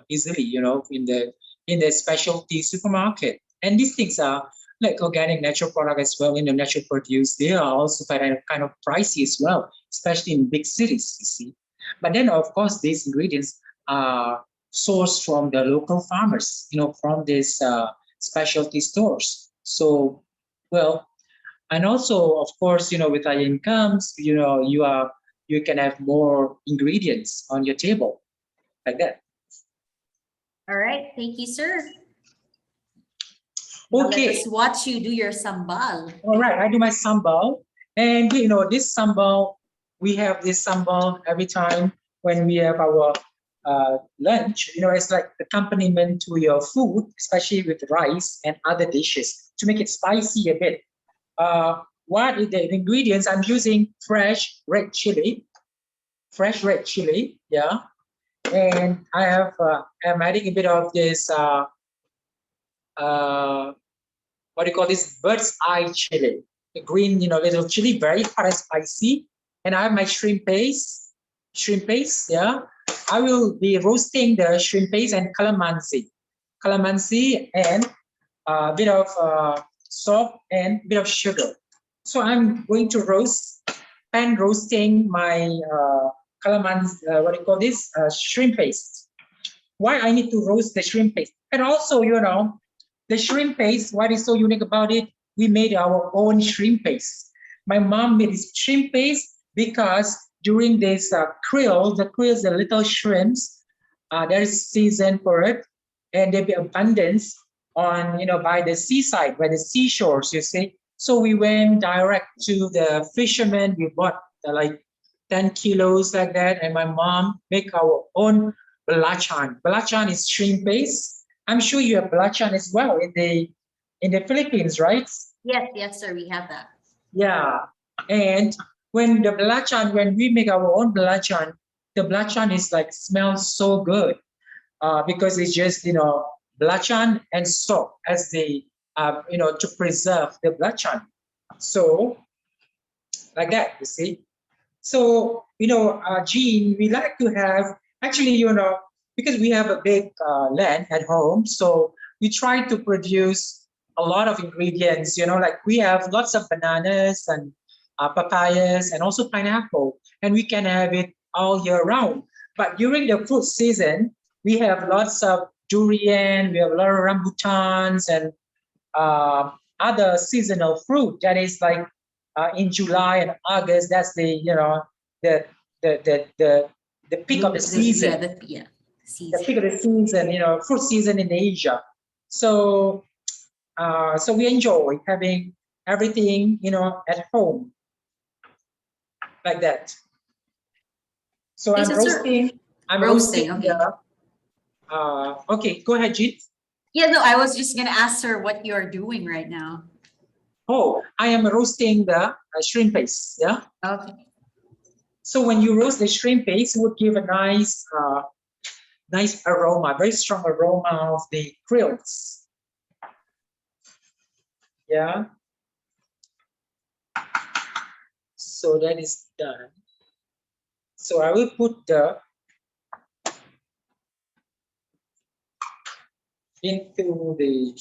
easily, in the specialty supermarket. And these things are like organic natural product as well, in the natural produce. They are also kind of pricey as well, especially in big cities, you see. But then, of course, these ingredients are sourced from the local farmers, from these specialty stores. So, well, and also, of course, with high incomes, you can have more ingredients on your table, like that. All right, thank you, sir. Now Okay. let us watch you do your sambal. All right, I do my sambal, and this sambal, we have this sambal every time when we have our lunch. It's like accompaniment to your food, especially with rice and other dishes, to make it spicy a bit. What is the ingredients? I'm using fresh red chili, yeah, and I'm adding a bit of this what do you call this, bird's eye chili, the green little chili, very hot and spicy. And I have my shrimp paste, yeah. I will be roasting the shrimp paste and calamansi and a bit of salt and a bit of sugar. So I'm going to pan roasting my calamansi, what do you call this, shrimp paste. Why I need to roast the shrimp paste? And also, the shrimp paste, what is so unique about it? We made our own shrimp paste. My mom made this shrimp paste because during this krill, the little shrimps, there is season for it, and there be abundance on by the seaside, by the seashores, you see. So we went direct to the fishermen. We bought like 10 kilos like that, and my mom make our own belacan. Belacan is shrimp paste. I'm sure you have belacan as well in the Philippines, right? Yes, sir, we have that. Yeah, and when we make our own belacan, the belacan is like smells so good because it's just belacan and salt as the to preserve the belacan. So like that, you see. So Jean, we like to have actually because we have a big land at home, so we try to produce a lot of ingredients. Like we have lots of bananas and papayas and also pineapple, and we can have it all year round. But during the fruit season, we have lots of durian, we have a lot of rambutans and other seasonal fruit that is like in July and August. That's the the peak of the season. Season. The peak of the season, fruit season in Asia. So so we enjoy having everything at home like that. So I'm roasting. I'm roasting. Okay. Okay, go ahead, Jean. Yeah, no, I was just gonna ask her what you're doing right now. Oh, I am roasting the shrimp paste. Yeah. Okay. So when you roast the shrimp paste, it would give a nice nice aroma, very strong aroma of the krills. Yeah. So that is done. So I will put the into the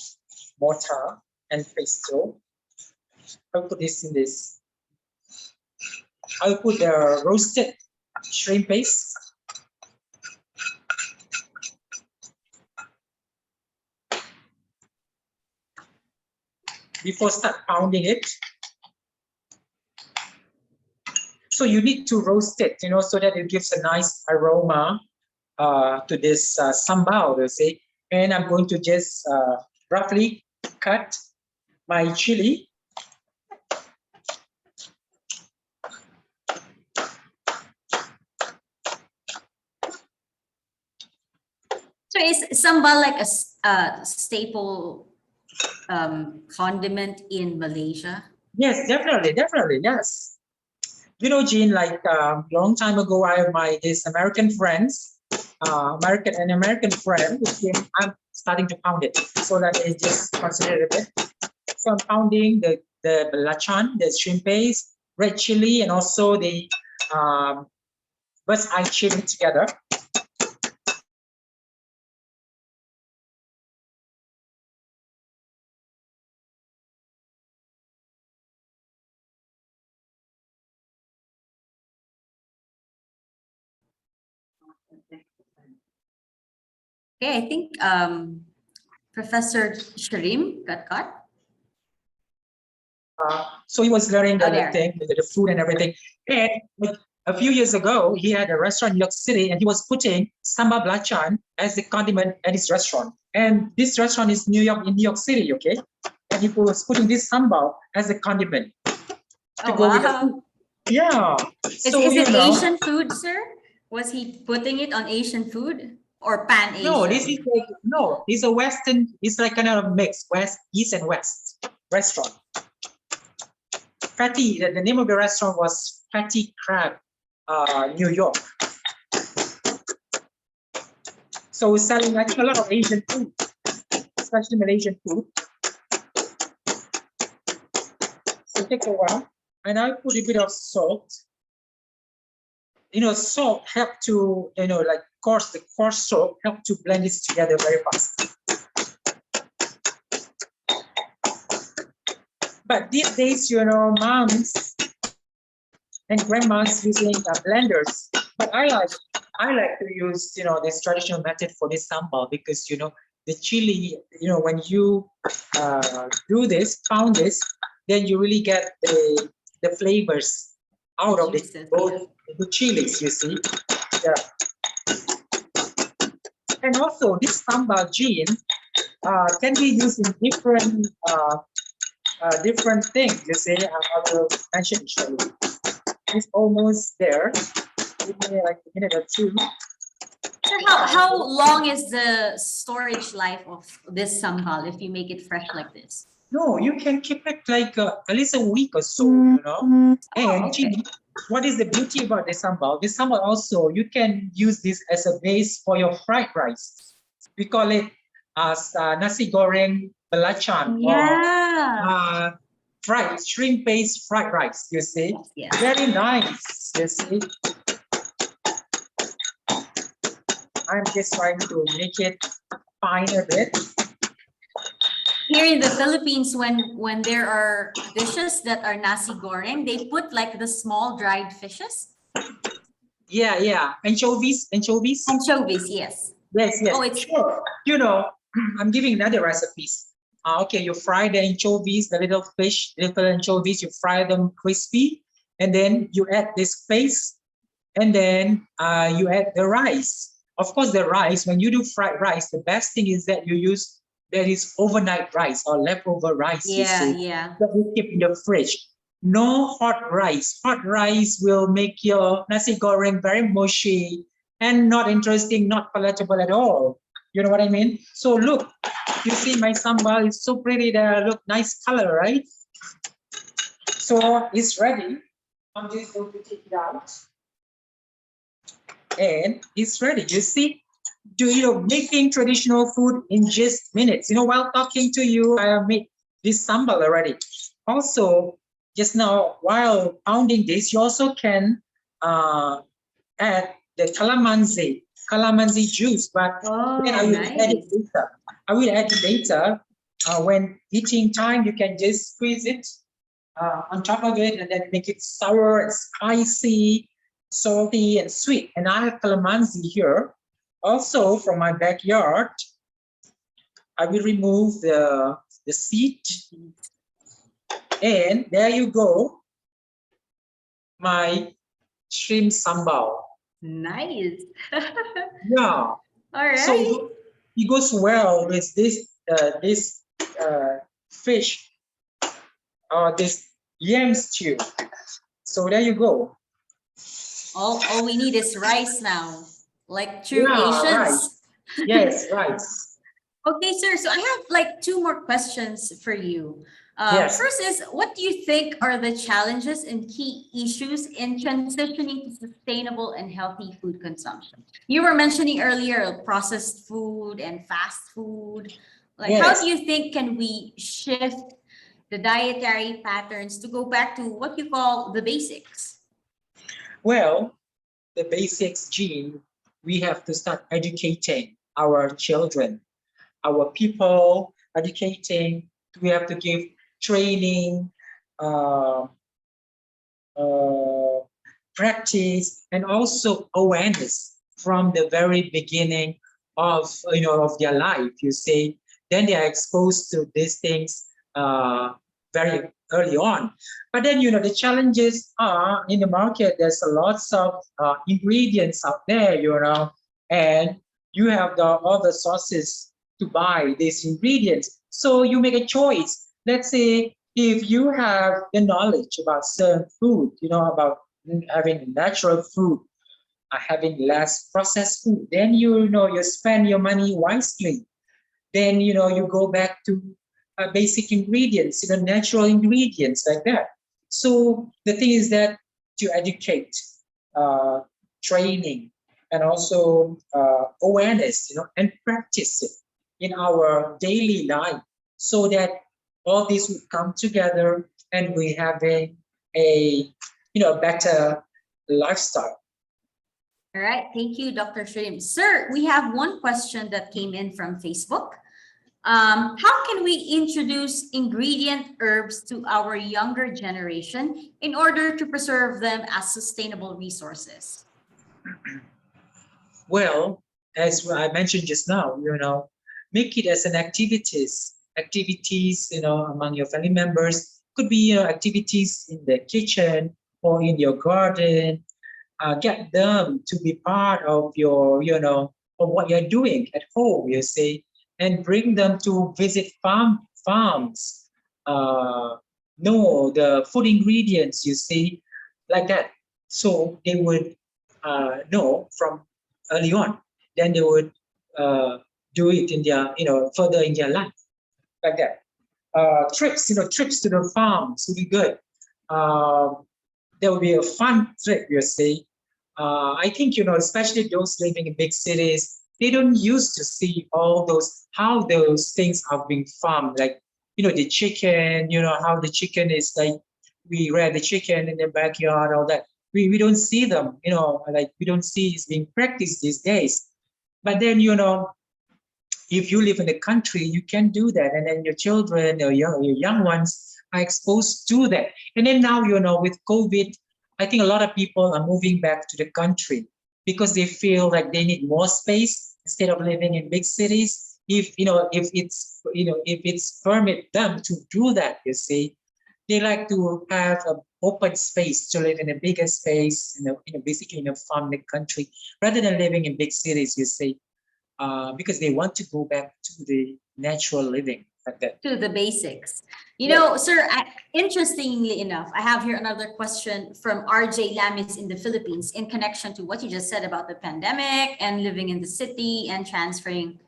mortar and pestle. I'll put this in this. I'll put the roasted shrimp paste. Before start pounding it. So you need to roast it, you know, so that it gives a nice aroma to this sambal, you see. And I'm going to just roughly cut my chili. So is sambal like a staple condiment in Malaysia? Yes, definitely, definitely, yes. You know, Jean, like long time ago, I have this American friends, American friend who came. I'm starting to pound it so that they just consider it. So I'm pounding the belacan, the shrimp paste, red chili, and also the eye chili together. Okay, I think Professor Sharim got cut. So he was learning the there. thing, the food and everything. And like, a few years ago, he had a restaurant in New York City, and he was putting sambal belacan as the condiment at his restaurant. And this restaurant is in New York City, okay? And he was putting this sambal as a condiment to go with the food. Yeah. Is it Asian food, sir? Was he putting it on Asian food or pan Asian? No, this is like it's a Western. It's like kind of a mix, East and West restaurant. Fatty. The name of the restaurant was Fatty Crab, New York. So we're selling like a lot of Asian food, especially Malaysian food. So take a while, and I put a bit of salt. You know, salt help to, you know, like the coarse salt help to blend this together very fast. But these days, you know, moms and grandmas using blenders. But I like to use, you know, this traditional method for this sambal because, you know, the chili, you know, when you do this, pound this, then you really get the flavors out of both the chilies, you see. Yeah. And also this sambal gene can be used in different things, you see. I will mention shortly. It's almost there. Give me like a minute or two. So how long is the storage life of this sambal if you make it fresh like this? No, you can keep it like at least a week or so, you know. And okay. What is the beauty about the sambal? This sambal also, you can use this as a base for your fried rice. We call it as nasi goreng belacan or fried shrimp based fried rice, you see. Yes. Very nice, you see. I'm just trying to make it fine a bit. Here in the Philippines, when there are dishes that are nasi goreng, they put like the small dried fishes. Yeah. Anchovies. Anchovies, yes. Yes. Oh, it's sure. You know, I'm giving another recipes. Okay, you fry the anchovies, the little fish, little anchovies, you fry them crispy, and then you add this paste, and then you add the rice. Of course, the rice, when you do fried rice, the best thing is that you use there is overnight rice or leftover rice. Yeah. That you keep in the fridge. No hot rice. Hot rice will make your nasi goreng very mushy and not interesting, not palatable at all. You know what I mean? So look, you see my sambal is so pretty there. Look, nice color, right? So it's ready. I'm just going to take it out. And it's ready. You see, making traditional food in just minutes. While talking to you, I have made this sambal already. Also, just now, while pounding this, you also can add the calamansi juice, but then I Oh, will add it nice. later. I will add it later. When eating time, you can just squeeze it on top of it and then make it sour and spicy, salty and sweet. And I have calamansi here. Also from my backyard, I will remove the seed, and there you go, my shrimp sambal. Nice. Yeah. All right. So it goes well with this fish or this yam stew. So there you go. All we need is rice now, like true Yeah, right. Asians. Yes, right. Okay, sir. So I have like two more questions for you. Yes. First is, what do you think are the challenges and key issues in transitioning to sustainable and healthy food consumption? You were mentioning earlier processed food and fast food. Like, how Yes. do you think can we shift the dietary patterns to go back to what you call the basics? Well, the basics, Gene, we have to start educating our children, our people, educating. We have to give training, uh, uh, practice, and also awareness from the very beginning of of their life. You see, then they are exposed to these things very early on. But then the challenges are in the market. There's a lots of ingredients out there, and you have all the sources to buy these ingredients. So you make a choice. Let's say if you have the knowledge about certain food, about having natural food, having less processed food, then you spend your money wisely. Then you go back to basic ingredients, natural ingredients like that. So the thing is that to educate, uh, training, and also awareness, and practice it in our daily life, so that all these would come together and we having a better lifestyle. All right. Thank you, Dr. Sharim. Sir, we have one question that came in from Facebook. How can we introduce ingredient herbs to our younger generation in order to preserve them as sustainable resources? Well, as I mentioned just now, make it as an activities, among your family members. Could be, activities in the kitchen or in your garden. Get them to be part of your, of what you're doing at home, you see, and bring them to visit farms, know the food ingredients, you see, like that. So they would know from early on. Then they would do it in their, further in their life, like that. Trips to the farms would be good. There will be a fun trip, you see. I think, especially those living in big cities, they don't used to see all those, how those things are being farmed, like, the chicken, how the chicken is like, we rear the chicken in the backyard, all that. We don't see them, like we don't see it's being practiced these days. But then, if you live in the country, you can do that. And then your children or your young ones are exposed to that. And then now, with COVID, I think a lot of people are moving back to the country because they feel like they need more space instead of living in big cities. If it's permit them to do that, you see, they like to have an open space to live in a bigger space, basically in a farming country, rather than living in big cities, you see, because they want to go back to the natural living like that. To the basics. Yeah. Sir, interestingly enough, I have here another question from RJ Lamis in the Philippines in connection to what you just said about the pandemic and living in the city and transferring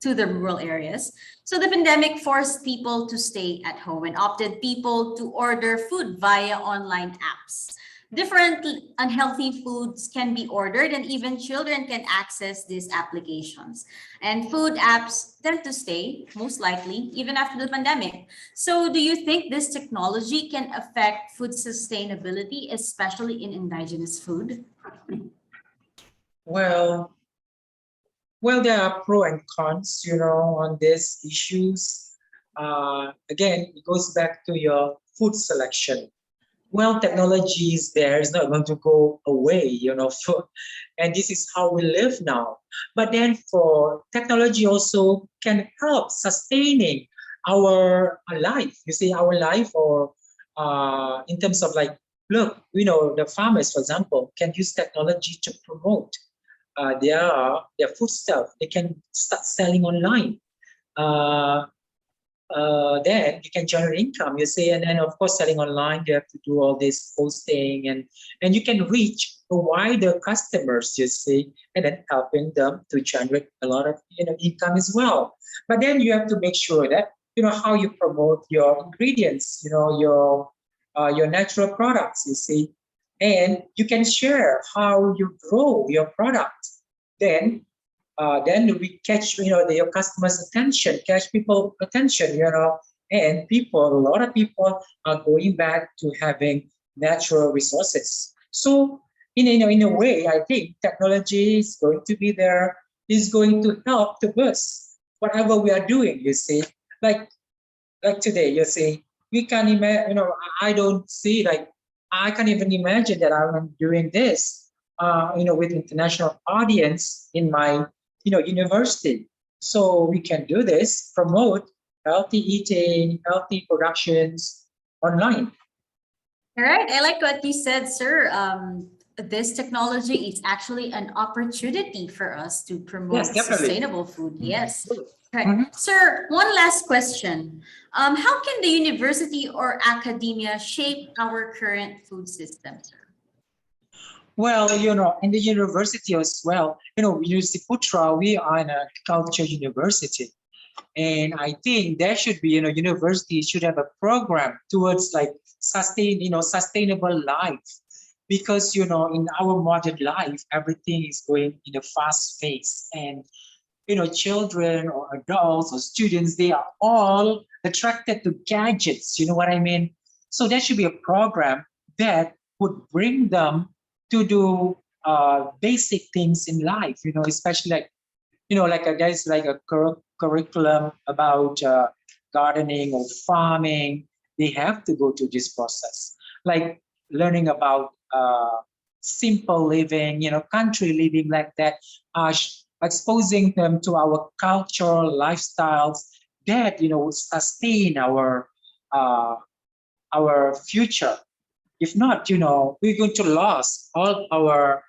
to the rural areas. So the pandemic forced people to stay at home and opted people to order food via online apps. different unhealthy foods can be ordered, and even children can access these applications. And food apps tend to stay, most likely, even after the pandemic. So do you think this technology can affect food sustainability, especially in indigenous food? Well, there are pros and cons, on these issues. Again, it goes back to your food selection. Well, technology is there; it's not going to go away, and this is how we live now. But then, for technology also can help sustaining our life. You see, our life, or in terms of like, look, the farmers, for example, can use technology to promote their foodstuff. They can start selling online. Uh, then you can generate income, you see, and then of course selling online, you have to do all this posting, and you can reach a wider customers, you see, and then helping them to generate a lot of income as well. But then you have to make sure that how you promote your ingredients, your natural products, you see, and you can share how you grow your product. Then we catch your customers' attention, catch people attention, and a lot of people are going back to having natural resources. So in a way, I think technology is going to be there, is going to help to boost whatever we are doing. You see, like today, you see, we can imagine. I don't see, like, I can't even imagine that I'm doing this. With international audience in my university. So we can do this, promote healthy eating, healthy productions online. All right, I like what you said, sir. This technology is actually an opportunity for us to promote Yes, definitely. sustainable food. Yes. Right. Mhm. Sir, one last question. How can the university or academia shape our current food system, sir? Well, in the university as well, University Putra, we are an agriculture university. And I think there should be, universities should have a program towards like sustainable life. Because, in our modern life, everything is going in a fast pace. And, children or adults or students, they are all attracted to gadgets. You know what I mean? So there should be a program that would bring them to do basic things in life, especially like, there's like a curriculum about gardening or farming. They have to go through this process, like learning about simple living, country living, like that, exposing them to our cultural lifestyles that sustain uh, our future. If not, we're going to lose all our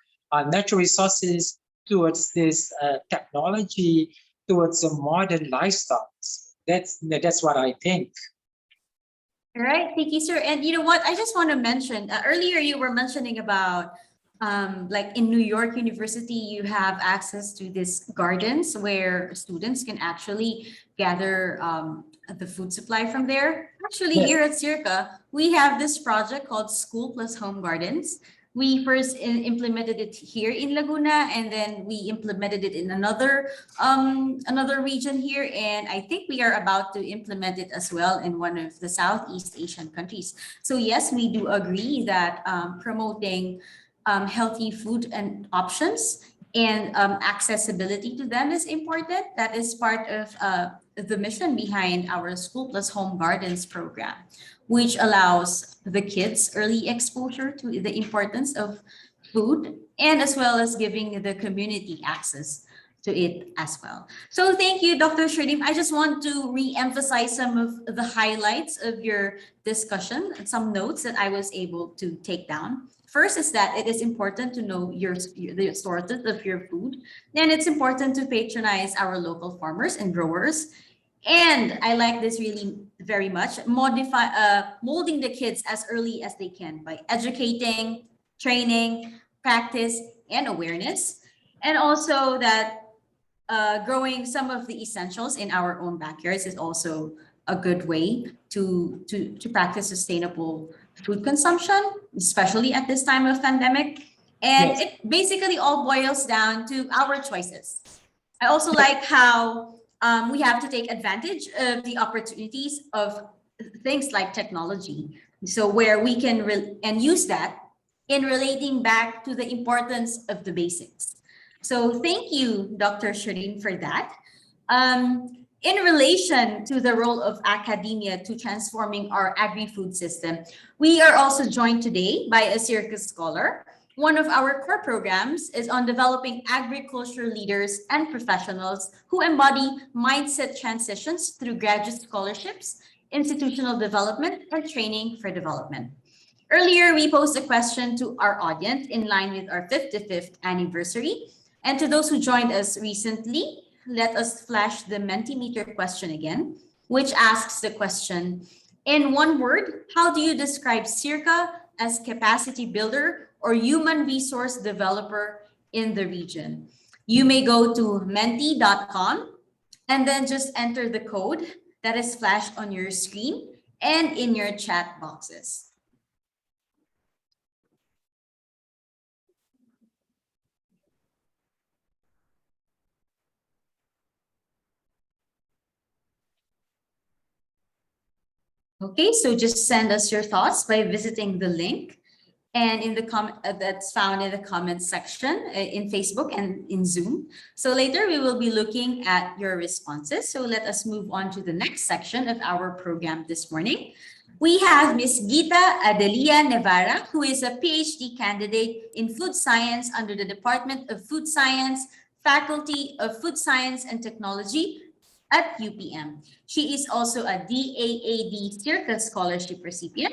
natural resources towards this technology, towards the modern lifestyles. That's what I think. All right, thank you, sir. And you know what? I just want to mention earlier you were mentioning about like in New York University, you have access to these gardens where students can actually gather the food supply from there. Actually, Yes. here at SEARCA, we have this project called School Plus Home Gardens. We first implemented it here in Laguna, and then we implemented it in another region here, and I think we are about to implement it as well in one of the Southeast Asian countries. So yes, we do agree that promoting healthy food and options and accessibility to them is important. That is part of the mission behind our School Plus Home Gardens program, which allows the kids early exposure to the importance of food and as well as giving the community access to it as well. So thank you, Dr. Sharim. I just want to re-emphasize some of the highlights of your discussion and some notes that I was able to take down. First is that it is important to know the sources of your food. Then it's important to patronize our local farmers and growers. And I like this really very much, molding the kids as early as they can by educating, training, practice, and awareness. And also that growing some of the essentials in our own backyards is also a good way to practice sustainable food consumption, especially at this time of pandemic. And Yes. it basically all boils down to our choices. I also like how we have to take advantage of the opportunities of things like technology. So where we can and use that in relating back to the importance of the basics. So thank you, Dr. Sharim, for that. In relation to the role of academia to transforming our agri-food system, we are also joined today by a SEARCA scholar. One of our core programs is on developing agriculture leaders and professionals who embody mindset transitions through graduate scholarships, institutional development, and training for development. Earlier, we posed a question to our audience in line with our 55th anniversary. And to those who joined us recently, let us flash the Mentimeter question again, which asks the question, in one word, how do you describe SEARCA as capacity builder or human resource developer in the region? You may go to menti.com and then just enter the code that is flashed on your screen and in your chat boxes. Okay, so just send us your thoughts by visiting the link and in the comment that's found in the comment section in Facebook and in Zoom. So later we will be looking at your responses. So let us move on to the next section of our program this morning. We have Ms. Gita Adelia Nevara, who is a PhD candidate in food science under the Department of Food Science, Faculty of Food Science and Technology at UPM. She is also a DAAD SEARCA scholarship recipient,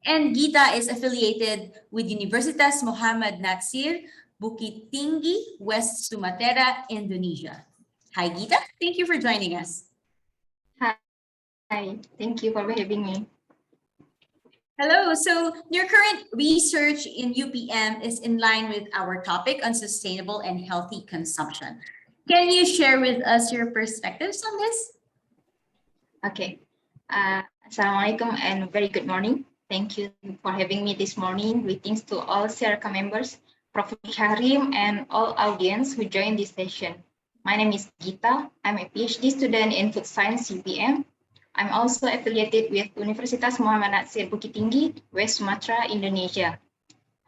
and Gita is affiliated with Universitas Muhammad Natsir, Bukit Tinggi, West Sumatra, Indonesia. Hi, Gita. Thank you for joining us. Hi, thank you for having me. Hello. So your current research in UPM is in line with our topic on sustainable and healthy consumption. Can you share with us your perspectives on this? Okay. Assalamualaikum and very good morning. Thank you for having me this morning. Greetings to all SEARCA members, Prof. Shahrim, and all audience who joined this session. My name is Gita. I'm a PhD student in Food Science UPM. I'm also affiliated with Universitas Muhammad Natsir Bukit Tinggi, West Sumatra, Indonesia.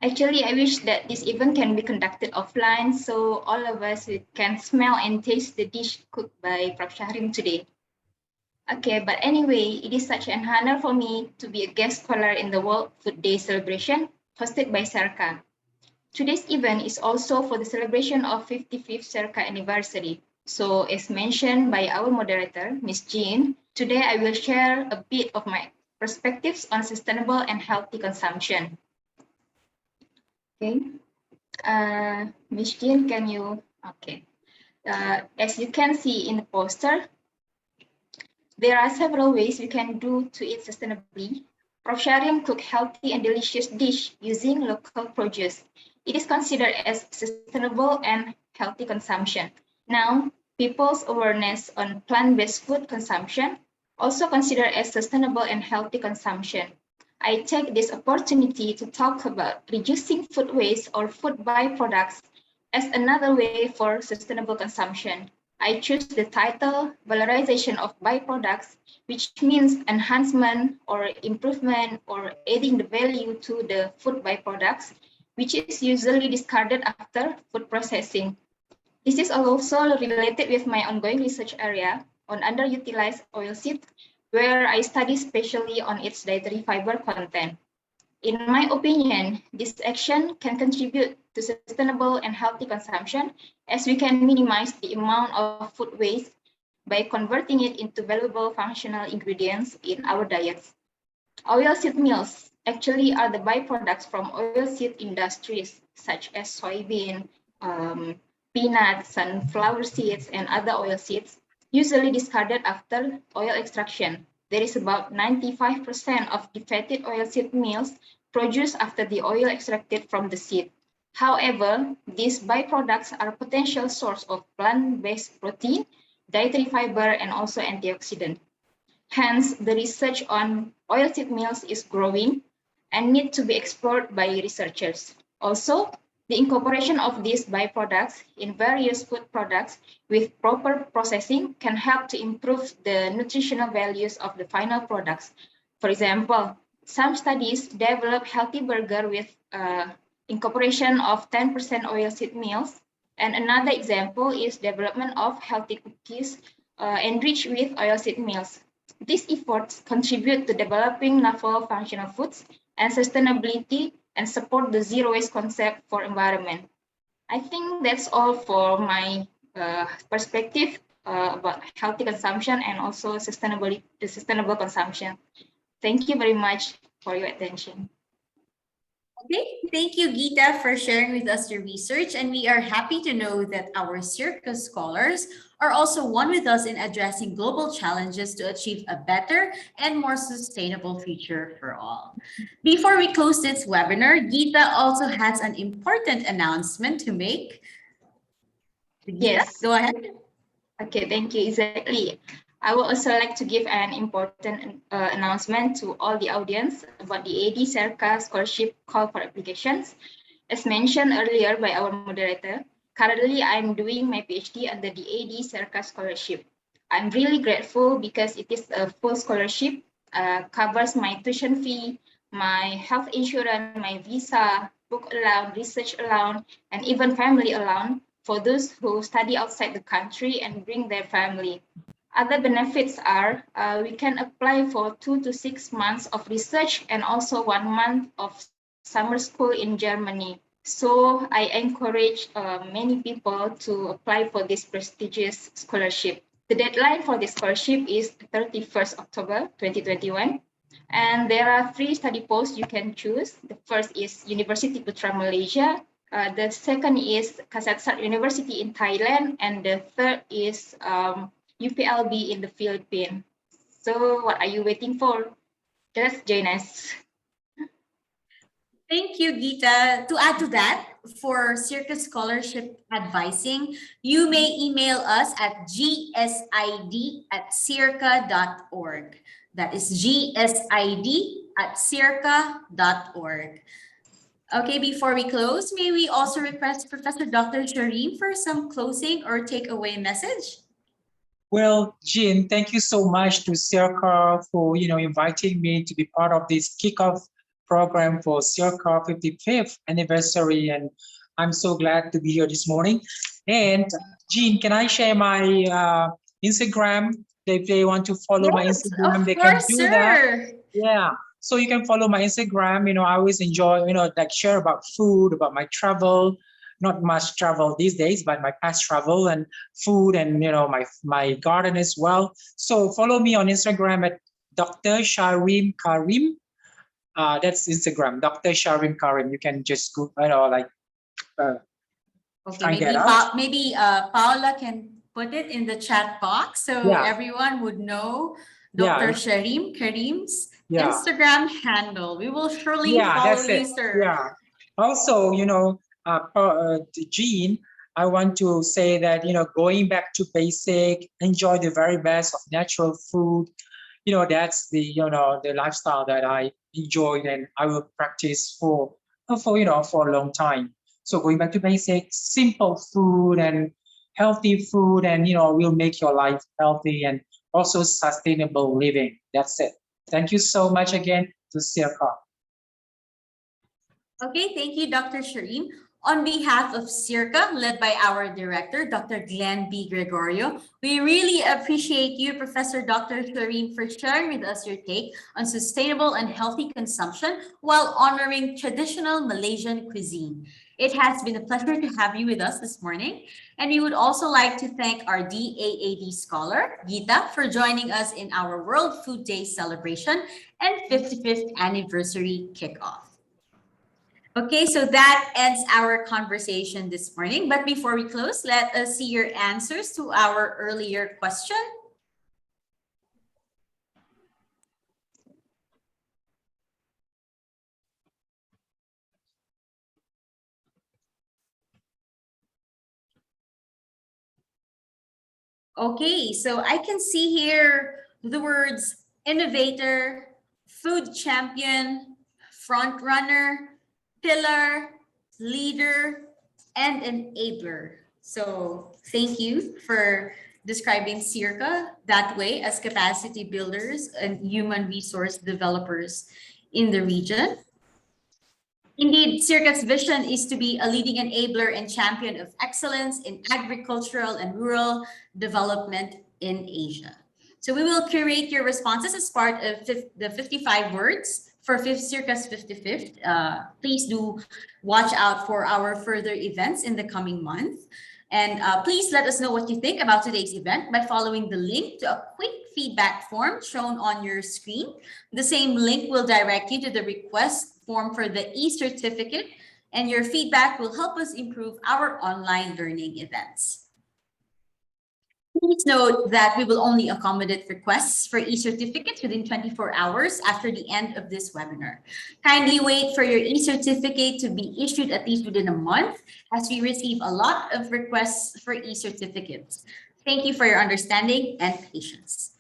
Actually, I wish that this event can be conducted offline so all of us can smell and taste the dish cooked by Prof. Shahrim today. Okay, but anyway, it is such an honor for me to be a guest scholar in the World Food Day celebration hosted by SEARCA. Today's event is also for the celebration of 55th SEARCA anniversary. So as mentioned by our moderator, Ms. Jean, today I will share a bit of my perspectives on sustainable and healthy consumption. Okay, Ms. Jean, can you, okay. As you can see in the poster, there are several ways we can do to eat sustainably. Prof. Sharim cooked healthy and delicious dish using local produce. It is considered as sustainable and healthy consumption. Now, people's awareness on plant-based food consumption also considered as sustainable and healthy consumption. I take this opportunity to talk about reducing food waste or food byproducts as another way for sustainable consumption. I choose the title Valorization of Byproducts, which means enhancement or improvement or adding the value to the food byproducts, which is usually discarded after food processing. This is also related with my ongoing research area on underutilized oilseed, where I study specially on its dietary fiber content. In my opinion, this action can contribute to sustainable and healthy consumption as we can minimize the amount of food waste by converting it into valuable functional ingredients in our diets. Oilseed meals actually are the byproducts from oilseed industries such as soybean, peanuts, sunflower seeds, and other oilseeds, usually discarded after oil extraction. There is about 95% of defatted oilseed meals produced after the oil extracted from the seed. However, these byproducts are a potential source of plant-based protein, dietary fiber, and also antioxidant. Hence, the research on oilseed meals is growing, and need to be explored by researchers. Also, the incorporation of these byproducts in various food products with proper processing can help to improve the nutritional values of the final products. For example, some studies develop healthy burger with incorporation of 10% oilseed meals, and another example is development of healthy cookies enriched with oilseed meals. These efforts contribute to developing novel functional foods and sustainability and support the zero waste concept for environment. I think that's all for my perspective about healthy consumption and also sustainable consumption. Thank you very much for your attention. Okay, thank you, Geeta, for sharing with us your research. And we are happy to know that our SEARCA scholars are also one with us in addressing global challenges to achieve a better and more sustainable future for all. Before we close this webinar, Geeta also has an important announcement to make. Geeta, Yes. go ahead. Okay, thank you. Exactly. I would also like to give an important announcement to all the audience about the AD SEARCA scholarship call for applications. As mentioned earlier by our moderator, currently I'm doing my PhD under the AD SEARCA scholarship. I'm really grateful because it is a full scholarship, covers my tuition fee, my health insurance, my visa, book allowance, research allowance, and even family allowance for those who study outside the country and bring their family. Other benefits are we can apply for 2 to 6 months of research and also 1 month of summer school in Germany. So I encourage many people to apply for this prestigious scholarship. The deadline for this scholarship is 31st October 2021. And there are 3 study posts you can choose. The first is University Putra, Malaysia. The second is Kazakhstan University in Thailand. And the third is UPLB in the Philippines. So what are you waiting for? Just join us. Thank you, Geeta. To add to that, for SEARCA scholarship advising, you may email us at gsid@searca.org. That is gsid@searca.org. Okay, before we close, may we also request Professor Dr. Sharim for some closing or takeaway message? Well, Jean, thank you so much to SEARCA for inviting me to be part of this kickoff program for SEARCA 55th anniversary, and I'm so glad to be here this morning. And Jean, can I share my Instagram? If they want to follow my Instagram, they can do that. Yeah. So you can follow my Instagram. I always enjoy, like share about food, about my travel. Not much travel these days, but my past travel and food and my garden as well. So follow me on Instagram at Dr. Sharim Karim. That's Instagram, Dr. Sharim Karim. You can just go, Okay, find maybe that out. Paula can put it in the chat box so everyone would know Dr. Sharim Karim's Instagram handle. We will surely follow you, sir. Yeah. Also, Jean, I want to say that, going back to basic, enjoy the very best of natural food. That's the lifestyle that I enjoyed and I will practice for a long time. So going back to basics, simple food and healthy food, and will make your life healthy and also sustainable living. That's it. Thank you so much again to SEARCA. Okay, thank you, Dr. Sharim. On behalf of SEARCA, led by our director, Dr. Glenn B. Gregorio, we really appreciate you, Professor Dr. Sharim, for sharing with us your take on sustainable and healthy consumption while honoring traditional Malaysian cuisine. It has been a pleasure to have you with us this morning. And we would also like to thank our DAAD scholar, Geeta, for joining us in our World Food Day celebration and 55th anniversary kickoff. Okay, so that ends our conversation this morning. But before we close, let us see your answers to our earlier question. Okay, so I can see here the words innovator, food champion, front runner, pillar, leader, and enabler. So thank you for describing SEARCA that way as capacity builders and human resource developers in the region. Indeed, SEARCA's vision is to be a leading enabler and champion of excellence in agricultural and rural development in Asia. So we will curate your responses as part of the 55 words for SEARCA's 55th. Please do watch out for our further events in the coming month. And please let us know what you think about today's event by following the link to a quick feedback form shown on your screen. The same link will direct you to the request form for the e-certificate, and your feedback will help us improve our online learning events. Please note that we will only accommodate requests for e-certificates within 24 hours after the end of this webinar. Kindly wait for your e-certificate to be issued at least within a month, as we receive a lot of requests for e-certificates. Thank you for your understanding and patience.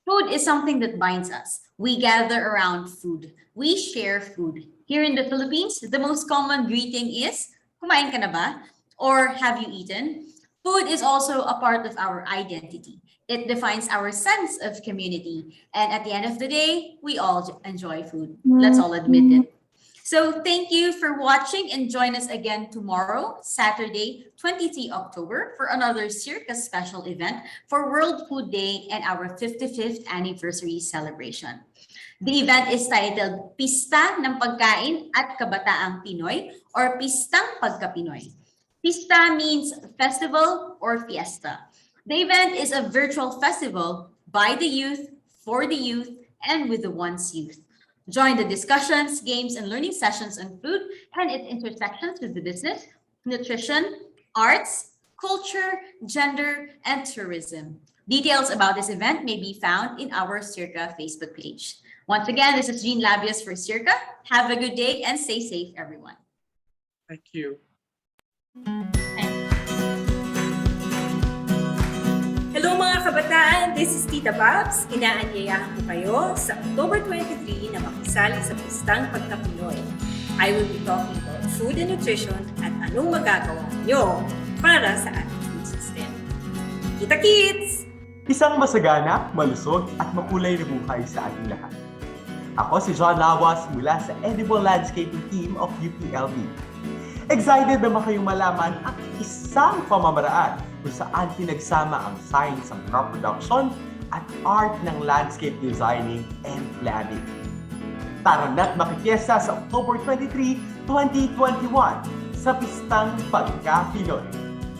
Food is something that binds us. We gather around food. We share food. Here in the Philippines, the most common greeting is, "Kumain ka na ba?" or "Have you eaten?" Food is also a part of our identity. It defines our sense of community. And at the end of the day, we all enjoy food. Let's all admit it. So thank you for watching, and join us again tomorrow, Saturday, 23 October, for another SEARCA special event for World Food Day and our 55th anniversary celebration. The event is titled Pista ng Pagkain at Kabataang Pinoy, or Pistang Pagka-Pinoy. Pista means festival or fiesta. The event is a virtual festival by the youth, for the youth, and with the one's youth. Join the discussions, games, and learning sessions on food and its intersections with the business, nutrition, arts, culture, gender, and tourism. Details about this event may be found in our SEARCA Facebook page. Once again, this is Jean Labios for SEARCA. Have a good day and stay safe, everyone. Thank you. Hello mga kabataan! This is Tita Babs. Inaanyayahan ko kayo sa October 23 na makisali sa Pistang Pagka-Pinoy. I will be talking about food and nutrition at anong magagawa nyo para sa ating food system. Kita-kits! Isang masagana, malusog at makulay na buhay sa ating lahat. Ako si John Lawas mula sa Edible Landscaping Team of UPLB. Excited naman kayong malaman ang isang pamamaraan kung saan pinagsama ang science ng crop production at art ng landscape designing and planning. Tara na't makikiesa sa October 23, 2021 sa Pistang Pagka-Pinoy.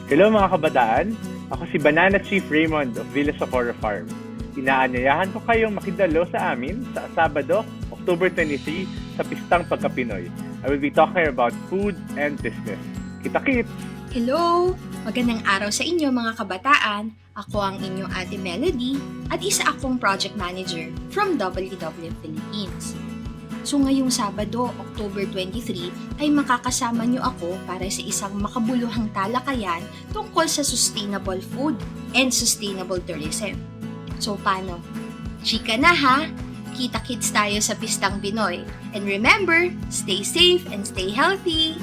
Hello mga kabataan! Ako si Banana Chief Raymond of Villa Socorro Farm. Inaanyayahan ko kayong makidalo sa amin sa Sabado, October 23 sa Pistang Pagka-Pinoy. I will be talking about food and business. Kita-kits! Hello! Magandang araw sa inyo mga kabataan. Ako ang inyong Ate Melody at isa akong project manager from WWF Philippines. So ngayong Sabado, October 23, ay makakasama niyo ako para sa isang makabuluhang talakayan tungkol sa sustainable food and sustainable tourism. So paano? Chika na ha! Kita-kits tayo sa Pistang Pinoy. And remember, stay safe and stay healthy!